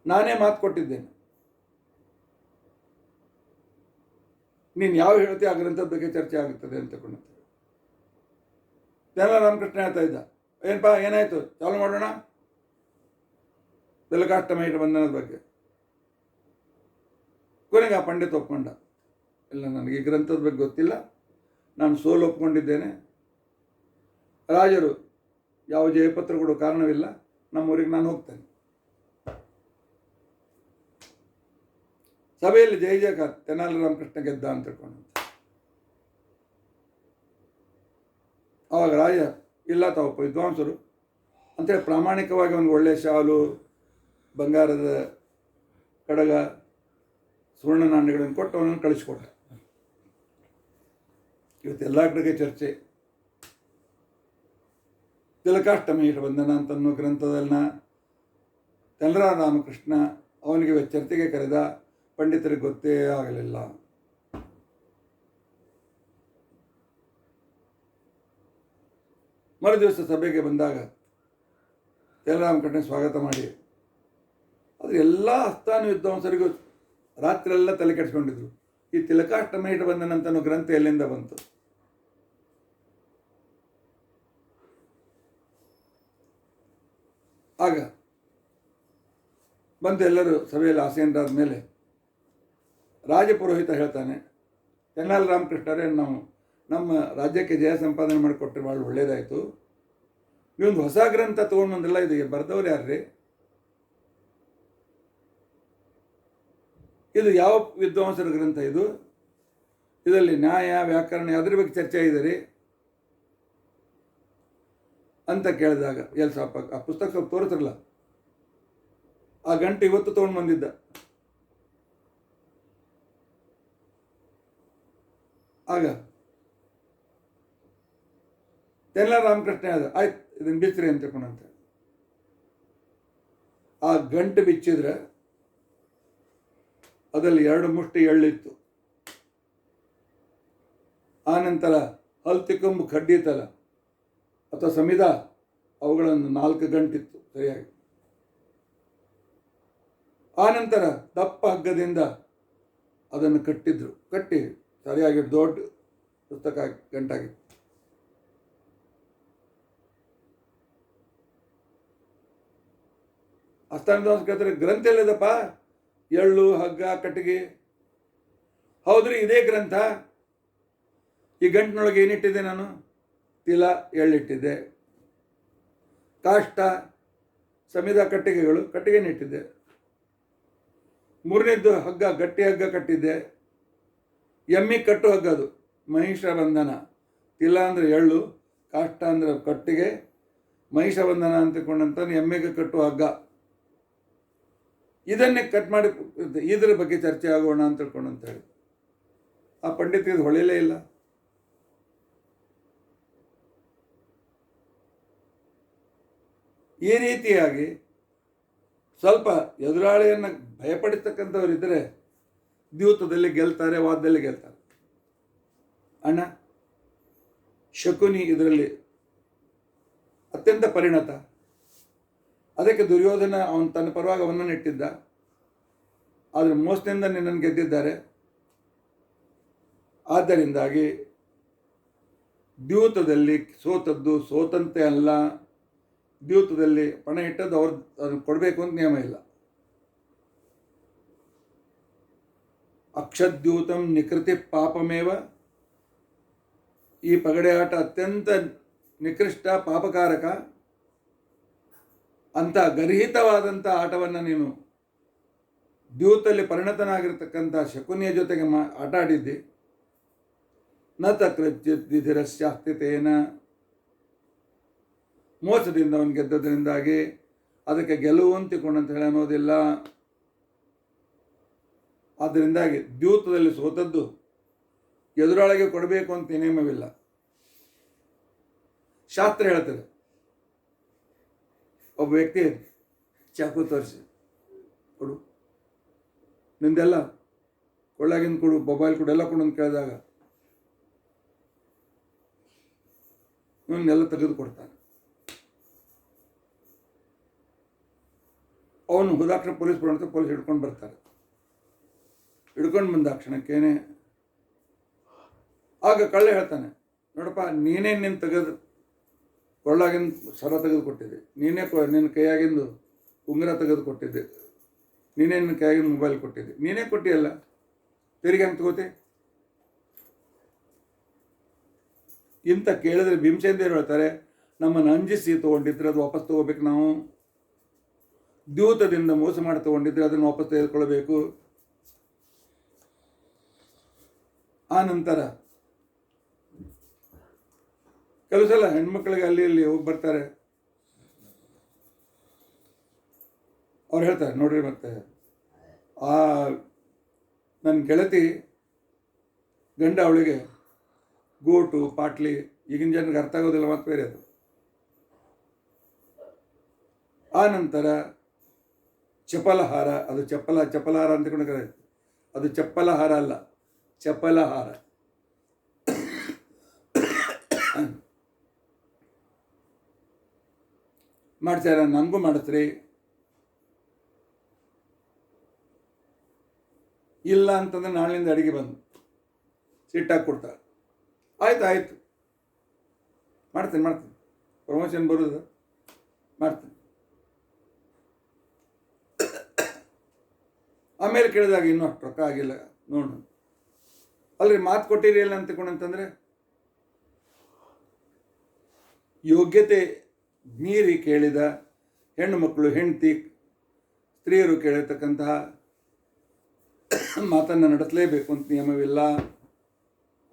ನಾನೇ ಮಾತು ಕೊಟ್ಟಿದ್ದೇನೆ, ನೀನು ಯಾವ ಹೇಳ್ತೀಯ ಆ ಗ್ರಂಥದ ಬಗ್ಗೆ ಚರ್ಚೆ ಆಗುತ್ತದೆ ಅಂತ ಕೊಂಡಂತ. ತೆನಾಲಿ ರಾಮಕೃಷ್ಣ ಹೇಳ್ತಾ ಇದ್ದ, ಏನಪ್ಪ ಏನಾಯಿತು, ಚಾಲು ಮಾಡೋಣ ತಿಲಕಾಷ್ಟ ಮಹಿಷ ಬಂಧನದ ಬಗ್ಗೆ. ಕೊನೆಗೆ ಆ ಪಂಡಿತ ಒಪ್ಕೊಂಡ, ಇಲ್ಲ, ನನಗೆ ಈ ಗ್ರಂಥದ ಬಗ್ಗೆ ಗೊತ್ತಿಲ್ಲ, ನಾನು ಸೋಲು ಒಪ್ಕೊಂಡಿದ್ದೇನೆ, ರಾಜರು ಯಾವ ಜಯಪತ್ರ ಕೊಡೋ ಕಾರಣವಿಲ್ಲ, ನಮ್ಮೂರಿಗೆ ನಾನು ಹೋಗ್ತೇನೆ. ಸಭೆಯಲ್ಲಿ ಜಯ ಜಯಕಾರ, ತೆನಾಲಿ ರಾಮಕೃಷ್ಣ ಗೆದ್ದ ಅಂತ ತಿಳ್ಕೊಂಡು. ಆವಾಗ ರಾಜ, ಇಲ್ಲ ತಾವಪ್ಪ ವಿದ್ವಾಂಸರು ಅಂತೇಳಿ ಪ್ರಾಮಾಣಿಕವಾಗಿ ಅವನಿಗೆ ಒಳ್ಳೆಯ ಶಾಲು, ಬಂಗಾರದ ಕಡಗ, ಸುವರ್ಣ ನಾಣ್ಯಗಳನ್ನು ಕೊಟ್ಟು ಅವನನ್ನು ಕಳಿಸ್ಕೊಟ್ಟ. ಇವತ್ತೆಲ್ಲ ಕಡೆಗೆ ಚರ್ಚೆ. ತಿಲಕಾಷ್ಟ ಮಹಿಷ ಬಂಧನ ಅಂತನ್ನೋ ಗ್ರಂಥದಲ್ಲಿನ ತೆನಾಲಿ ರಾಮಕೃಷ್ಣ ಅವನಿಗೆ ಚರ್ಚೆಗೆ ಕರೆದ. ಪಂಡಿತರಿಗೆ ಗೊತ್ತೇ ಆಗಲಿಲ್ಲ. ಮರುದಿವಸ ಸಭೆಗೆ ಬಂದಾಗ ತೆನಾಲಿ ರಾಮಕೃಷ್ಣ ಸ್ವಾಗತ ಮಾಡಿ, ಆದರೆ ಎಲ್ಲ ಆಸ್ಥಾನ ವಿದ್ವಾಂಸರಿಗೂ ರಾತ್ರಿಯೆಲ್ಲ ತಲೆ ಕೆಡಿಸ್ಕೊಂಡಿದ್ರು. ಈ ತಿಲಕಾಷ್ಟ ಮಹಿಷ ಬಂಧನ ಅಂತನೋ ಗ್ರಂಥ ಎಲ್ಲಿಂದ ಬಂತು? ಆಗ ಬಂದು ಎಲ್ಲರೂ ಸಭೆಯಲ್ಲಿ ಆಸೀನರಾದ ಮೇಲೆ ರಾಜಪುರೋಹಿತ ಹೇಳ್ತಾನೆ, ತೆನಾಲಿ ರಾಮಕೃಷ್ಣರೇ, ನಾವು ನಮ್ಮ ರಾಜ್ಯಕ್ಕೆ ಜಯ ಸಂಪಾದನೆ ಮಾಡಿಕೊಟ್ರೆ ಭಾಳ ಒಳ್ಳೆಯದಾಯಿತು. ನೀವೊಂದು ಹೊಸ ಗ್ರಂಥ ತೊಗೊಂಡೊಂದಿಲ್ಲ, ಇದು ಬರೆದವ್ರು ಯಾರ್ರಿ? ಇದು ಯಾವ ವಿದ್ವಾಂಸರ ಗ್ರಂಥ ಇದು? ಇದರಲ್ಲಿ ನ್ಯಾಯ, ವ್ಯಾಕರಣ ಅದ್ರ ಬಗ್ಗೆ ಚರ್ಚೆ ಇದೆ ರೀ ಅಂತ ಕೇಳಿದಾಗ, ಎಲ್ಲಿ ಸ್ವಲ್ಪ ಆ ಪುಸ್ತಕ ಸ್ವಲ್ಪ ತೋರಿಸ್ರಲ್ಲ. ಆ ಗಂಟು ಇವತ್ತು ತೊಗೊಂಡು ಬಂದಿದ್ದ. ಆಗ ಎಲ್ಲ ರಾಮಕೃಷ್ಣ ಹೇಳ್ದ, ಆಯ್ತು ಇದನ್ನು ಬಿಚ್ಚ್ರಿ ಅಂತ ತಿಳ್ಕೊಂಡಂತೆ. ಆ ಗಂಟು ಬಿಚ್ಚಿದ್ರೆ ಅದರಲ್ಲಿ 2 ಮುಷ್ಟಿ ಎಳ್ಳಿತ್ತು. ಆನಂತರ ಹಲ್ತಿಕೊಂಬು ಕಡ್ಡಿ ಇತ್ತಲ್ಲ ಅಥವಾ ಸಮಿದ, ಅವುಗಳನ್ನು 4 ಗಂಟಿತ್ತು ಸರಿಯಾಗಿ. ಆನಂತರ ದಪ್ಪ ಹಗ್ಗದಿಂದ ಅದನ್ನು ಕಟ್ಟಿ ಸರಿಯಾಗಿ ದೊಡ್ಡ ಪುಸ್ತಕ ಗಂಟಾಗಿತ್ತು. ಅಷ್ಟಾಂಶ ಕೇಳ್ತಾರೆ, ಗ್ರಂಥ ಎಲ್ಲದಪ್ಪ? ಎಳ್ಳು, ಹಗ್ಗ, ಕಟ್ಟಿಗೆ. ಹೌದ್ರಿ, ಇದೇ ಗ್ರಂಥ. ಈ ಗಂಟಿನೊಳಗೆ ಏನಿಟ್ಟಿದ್ದೆ ನಾನು? ತಿಲ, ಎಳ್ಳಿಟ್ಟಿದ್ದೆ. ಕಾಷ್ಟ, ಸಮಿದ, ಕಟ್ಟಿಗೆನಿಟ್ಟಿದ್ದೆ. 3ನೇದ್ದು ಹಗ್ಗ, ಗಟ್ಟಿ ಹಗ್ಗ ಕಟ್ಟಿದ್ದೆ. ಎಮ್ಮಿ ಕಟ್ಟು ಹಗ್ಗ, ಅದು ಮಹಿಷ ಬಂಧನ. ತಿಲ ಅಂದರೆ ಎಳ್ಳು, ಕಾಷ್ಟ ಅಂದರೆ ಕಟ್ಟಿಗೆ, ಮಹಿಷ ಬಂಧನ ಅಂತಕೊಂಡಂತ ಎಮ್ಮೆಗೆ ಕಟ್ಟುವ ಹಗ್ಗ. ಇದನ್ನೇ ಕಟ್ ಮಾಡಿ ಇದರ ಬಗ್ಗೆ ಚರ್ಚೆ ಆಗೋಣ ಅಂತ ತಿಳ್ಕೊಂಡಂತ ಹೇಳಿ ಆ ಪಂಡಿತರಿಗೆ ಹೊಳೆಯಲೇ ಇಲ್ಲ. ಈ ರೀತಿಯಾಗಿ ಸ್ವಲ್ಪ ಎದುರಾಳಿಯನ್ನು ಭಯಪಡಿಸ್ತಕ್ಕಂಥವ್ರಿದ್ದರೆ ದ್ಯೂತದಲ್ಲಿ ಗೆಲ್ತಾರೆ, ವಾದದಲ್ಲಿ ಗೆಲ್ತಾರೆ. ಅಣ್ಣ ಶಕುನಿ ಇದರಲ್ಲಿ ಅತ್ಯಂತ ಪರಿಣತ. ಅದಕ್ಕೆ ದುರ್ಯೋಧನ ಅವನು ತನ್ನ ಪರವಾಗಿ ಅವನನ್ನು ಇಟ್ಟಿದ್ದ. ಆದರೆ ಮೋಸದಿಂದ ನಿನ್ನನ್ನು ಗೆದ್ದಿದ್ದಾರೆ. ಆದ್ದರಿಂದಾಗಿ ದ್ಯೂತದಲ್ಲಿ ಸೋತದ್ದು ಸೋತಂತೆ ಅಲ್ಲ. ದ್ಯೂತದಲ್ಲಿ ಪಣ ಇಟ್ಟದ್ದು ಅವ್ರು ಅದನ್ನು ಕೊಡಬೇಕು ಅಂತ ನಿಯಮ ಇಲ್ಲ. ಅಕ್ಷದ್ಯೂತಂ ನಿಕೃತಿ ಪಾಪಮೇವ. ಈ ಪಗಡೆ ಆಟ ಅತ್ಯಂತ ನಿಕೃಷ್ಟ, ಪಾಪಕಾರಕ. ಅಂಥ ಗರ್ಹಿತವಾದಂಥ ಆಟವನ್ನು ನೀನು ದ್ಯೂತಲ್ಲಿ ಪರಿಣತನಾಗಿರ್ತಕ್ಕಂಥ ಶಕುನಿಯ ಜೊತೆಗೆ ಆಟ ಆಡಿದ್ದಿ. ನ ತಕೃತ್ಯುದ್ಧಿರಶ್ಚಾಸ್ತಿತೇನ. ಮೋಸದಿಂದ ಅವನು ಗೆದ್ದದ್ರಿಂದಾಗಿ ಅದಕ್ಕೆ ಗೆಲುವು ಅಂತಿಕೊಂಡಂತ ಹೇಳಿ ಅನ್ನೋದಿಲ್ಲ. ಆದ್ದರಿಂದಾಗಿ ದ್ಯೂತದಲ್ಲಿ ಸೋತದ್ದು ಎದುರೊಳಗೆ ಕೊಡಬೇಕು ಅಂತ ನಿಯಮವಿಲ್ಲ. ಶಾಸ್ತ್ರ ಹೇಳ್ತದೆ, ಒಬ್ಬ ವ್ಯಕ್ತಿ ಚಾಕು ತೋರಿಸಿ ಕೊಡು, ನಿಂದೆಲ್ಲ ಕೊಳ್ಳಾಗಿಂದ ಕೊಡು, ಮೊಬೈಲ್ ಕೊಡು, ಎಲ್ಲ ಕೊಡು ಅಂತ ಕೇಳಿದಾಗ ಇವನ್ನೆಲ್ಲ ತೆಗೆದು ಕೊಡ್ತಾನೆ. ಅವನು ಹುದಾಕ್ಷಣ ಪೊಲೀಸ್ ಬರೋಂತ ಪೊಲೀಸ್ ಹಿಡ್ಕೊಂಡು ಬರ್ತಾರೆ. ಹಿಡ್ಕೊಂಡು ಬಂದ ಕ್ಷಣಕ್ಕೇನೆ ಆಗ ಕಳ್ಳ ಹೇಳ್ತಾನೆ, ನೋಡಪ್ಪ ನೀನೇ ನಿನ್ನ ತೆಗೆದು ಕೊಳ್ಳಾಗಿಂದ ಸರ ತೆಗೆದು ಕೊಟ್ಟಿದ್ದೆ, ನೀನೇ ನಿನ್ನ ಕೈಯಾಗಿಂದು ಉಂಗುರ ತೆಗೆದು ಕೊಟ್ಟಿದ್ದೆ, ನೀನೇ ನಿನ್ನ ಕೈಯಾಗಿಂದ ಮೊಬೈಲ್ ಕೊಟ್ಟಿದ್ದೆ, ನೀನೇ ಕೊಟ್ಟಿಯಲ್ಲ, ತಿರುಗಿ ಹಂಗೆ ತಗೋತೆ ಇಂಥ ಕೇಳಿದ್ರೆ ಭೀಮಸೇನದೇವರು ಹೇಳ್ತಾರೆ, ನಮ್ಮನ್ನು ಅಂಜಿಸಿ ತೊಗೊಂಡಿದ್ರೆ ಅದು ವಾಪಸ್ ತೊಗೋಬೇಕು. ನಾವು ದ್ಯೂತದಿಂದ ಮೋಸ ಮಾಡಿ ತೊಗೊಂಡಿದ್ರೆ ಅದನ್ನು ವಾಪಸ್ ತೆಗೆದುಕೊಳ್ಬೇಕು. ಆ ನಂತರ ಕೆಲವು ಸಲ ಹೆಣ್ಮಕ್ಳಿಗೆ ಅಲ್ಲಿ ಇಲ್ಲಿ ಹೋಗಿ ಬರ್ತಾರೆ. ಅವ್ರು ಹೇಳ್ತಾರೆ, ನೋಡ್ರಿ ಮತ್ತೆ ಆ ನನ್ನ ಗೆಳತಿ ಗಂಡ ಅವಳಿಗೆ ಗೋಟು ಪಾಟ್ಲಿ, ಈಗಿನ ಜನರಿಗೆ ಅರ್ಥ ಆಗೋದಿಲ್ಲ, ಮತ್ತೆ ಬೇರೆ ಅದು. ಆ ನಂತರ ಚಪಲಹಾರ, ಅದು ಚಪ್ಪಲಹಾರ ಅಂತ ಕರೆ, ಅದು ಚಪ್ಪಲಹಾರ ಅಲ್ಲ, ಚಪಲಹಾರ. ಮಾಡ್ತಾರ, ನನಗೂ ಮಾಡಿಸ್ರಿ. ಇಲ್ಲ ಅಂತಂದ್ರೆ ನಾಳಿಂದ ಅಡಿಗೆ ಬಂದು ಸಿಟ್ಟಾಗಿ ಕೊಡ್ತಾರೆ. ಆಯ್ತು ಮಾಡ್ತೀನಿ, ಪ್ರಮೋಷನ್ ಬರೋದು ಮಾಡ್ತೀನಿ. ಆಮೇಲೆ ಕೇಳಿದಾಗ ಇನ್ನೂ ಅಷ್ಟು ರೊಕ್ಕ ಆಗಿಲ್ಲ ನೋಡು, ಅಲ್ರಿ ಮಾತು ಕೊಟ್ಟಿರಿ ಇಲ್ಲ ಅಂತಕೊಂಡಂತಂದರೆ ಯೋಗ್ಯತೆ ಮೀರಿ ಕೇಳಿದ ಹೆಣ್ಣು ಮಕ್ಕಳು, ಹೆಂಡತಿ, ಸ್ತ್ರೀಯರು ಕೇಳಿರ್ತಕ್ಕಂತಹ ಮಾತನ್ನು ನಡೆಸಲೇಬೇಕು ಅಂತ ನಿಯಮವಿಲ್ಲ.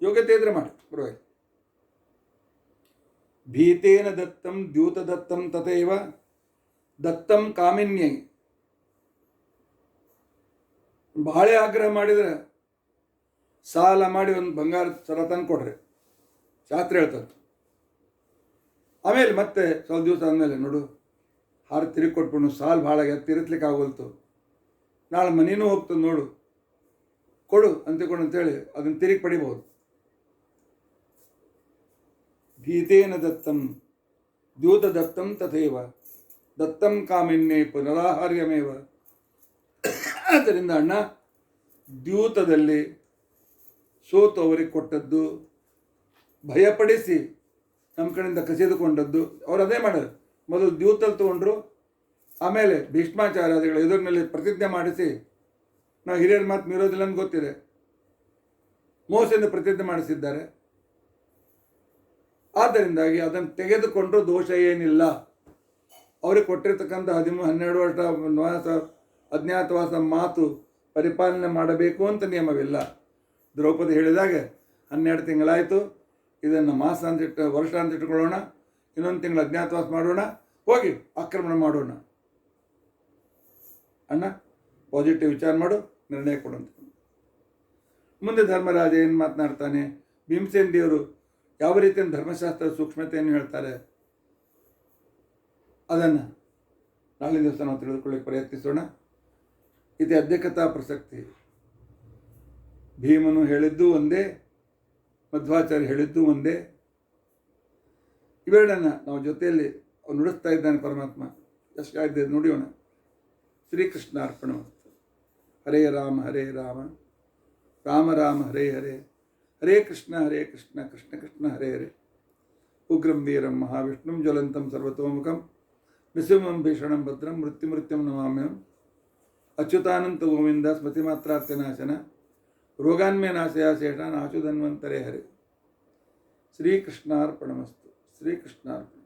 ಯೋಗ್ಯತೆ ಇದ್ರೆ ಮಾಡಿ ಪರವಾಗಿ. ಭೀತೇನ ದತ್ತಂ ದ್ಯೂತ ದತ್ತಂ ತಥೈವ ದತ್ತಂ ಕಾಮಿನ್ಯೈ ಭಾಳ ಆಗ್ರಹ ಮಾಡಿದರೆ ಸಾಲ ಮಾಡಿ ಒಂದು ಬಂಗಾರದ ಸರ ತಂದು ಕೊಡ್ರಿ, ಶಾಸ್ತ್ರ ಹೇಳ್ತದೆ. ಆಮೇಲೆ ಮತ್ತೆ ಸ್ವಲ್ಪ ದಿವಸ ಆದಮೇಲೆ ನೋಡು ಹಾರ ತಿರುಗಿ ಕೊಟ್ಬಿಡು, ಸಾಲು ಭಾಳ ಆಗ್ಯದ, ತಿರ್ಸ್ಲಿಕ್ಕೆ ಆಗೋಲ್ತು, ನಾಳೆ ಮನೇನೂ ಹೋಗ್ತದೆ ನೋಡು, ಕೊಡು ಅಂತಿಕೊಂಡು ಅಂತೇಳಿ ಅದನ್ನು ತಿರುಗಿ ಪಡಿಬಹುದು. ಭೀತೇನ ದತ್ತಂ ದ್ಯೂತ ದತ್ತಂ ತಥೈವ ದತ್ತಂ ಕಾಮಿನ್ಯೇ ಪುನರಾಹಾರ್ಯಮೇವ. ಆದ್ದರಿಂದ ಅಣ್ಣ, ದ್ಯೂತದಲ್ಲಿ ಸೋತು ಅವರಿಗೆ ಕೊಟ್ಟದ್ದು, ಭಯಪಡಿಸಿ ನಮ್ಮ ಕಡೆಯಿಂದ ಕಸಿದುಕೊಂಡದ್ದು, ಅವ್ರು ಅದೇ ಮಾಡೋದು. ಮೊದಲು ದ್ಯೂತಲ್ಲಿ ತೊಗೊಂಡ್ರು, ಆಮೇಲೆ ಭೀಷ್ಮಾಚಾರ್ಯಾದಿಗಳ ಎದುರಿನಲ್ಲಿ ಪ್ರತಿಜ್ಞೆ ಮಾಡಿಸಿ, ನಾವು ಹಿರಿಯರ ಮಾತು ಮೀರೋದಿಲ್ಲ ಅಂತ ಗೊತ್ತಿದೆ, ಮೋಸದಿಂದ ಪ್ರತಿಜ್ಞೆ ಮಾಡಿಸಿದ್ದಾರೆ. ಆದ್ದರಿಂದಾಗಿ ಅದನ್ನು ತೆಗೆದುಕೊಂಡ್ರು ದೋಷ ಏನಿಲ್ಲ. ಅವ್ರಿಗೆ ಕೊಟ್ಟಿರ್ತಕ್ಕಂಥ 12 ವರ್ಷ ವನವಾಸ ಅಜ್ಞಾತವಾಸ ಮಾತು ಪರಿಪಾಲನೆ ಮಾಡಬೇಕು ಅಂತ ನಿಯಮವಿಲ್ಲ. ದ್ರೌಪದಿ ಹೇಳಿದಾಗ 12 ತಿಂಗಳಾಯಿತು, ಇದನ್ನು ಮಾಸ ಅಂತಿಟ್ಟು ವರ್ಷ ಅಂತ ಇಟ್ಕೊಳ್ಳೋಣ, ಇನ್ನೊಂದು ತಿಂಗಳು ಅಜ್ಞಾತವಾಸ ಮಾಡೋಣ, ಹೋಗಿ ಆಕ್ರಮಣ ಮಾಡೋಣ. ಅಣ್ಣ ಪಾಸಿಟಿವ್ ವಿಚಾರ ಮಾಡು, ನಿರ್ಣಯ ಕೊಡಂತ. ಮುಂದೆ ಧರ್ಮರಾಜ ಏನು ಮಾತನಾಡ್ತಾನೆ, ಭೀಮಸೇನ ದೇವರು ಯಾವ ರೀತಿಯ ಧರ್ಮಶಾಸ್ತ್ರದ ಸೂಕ್ಷ್ಮತೆಯನ್ನು ಹೇಳ್ತಾರೆ, ಅದನ್ನು ನಾಳಿನ ದಿವಸ ನಾವು ತಿಳಿದುಕೊಳ್ಳಿಕ್ಕೆ ಪ್ರಯತ್ನಿಸೋಣ. ಇದು ಅಧ್ಯಕ್ಷತಾ ಪ್ರಸಕ್ತಿ. ಭೀಮನು ಹೇಳಿದ್ದು ಒಂದೇ, ಮಧ್ವಾಚಾರ್ಯ ಹೇಳಿದ್ದು ಒಂದೇ. ಇವೆರಡನ್ನು ನಾವು ಜೊತೆಯಲ್ಲಿ ನುಡಿಸ್ತಾ ಇದ್ದಾನೆ ಪರಮಾತ್ಮ. ಎಷ್ಟಾಗಿದೆ ನೋಡಿಯೋಣ. ಶ್ರೀಕೃಷ್ಣ ಅರ್ಪಣಮಸ್ತು. ಹರೇ ರಾಮ ಹರೇ ರಾಮ, ರಾಮ ರಾಮ ಹರೇ ಹರೇ, ಹರೇ ಕೃಷ್ಣ ಕೃಷ್ಣ ಕೃಷ್ಣ ಹರೇ ಹರೇ. ಉಗ್ರಂ ವೀರಂ ಮಹಾವಿಷ್ಣುಂ ಜ್ವಲಂತಂ ಸರ್ವತೋಮುಖಂ ನೃಸಿಂಹಂ ಭೀಷಣಂ ಭದ್ರಂ ಮೃತ್ಯುಮೃತ್ಯುಂ ನಮಾಮ್ಯಹಂ. ಅಚ್ಯುತಾನಂತ ಗೋವಿಂದ ಸ್ಮೃತಿಮಾತ್ರಾರ್ಥ ರೋಗಾನ್ಮೇ ನಾಶಯ ಶೇಷ ನಾಶು ಧನ್ವಂತರೇ ಹರೇ. ಶ್ರೀಕೃಷ್ಣಾರ್ಪಣಮಸ್ತು. ಶ್ರೀಕೃಷ್ಣಾರ್ಪಣ.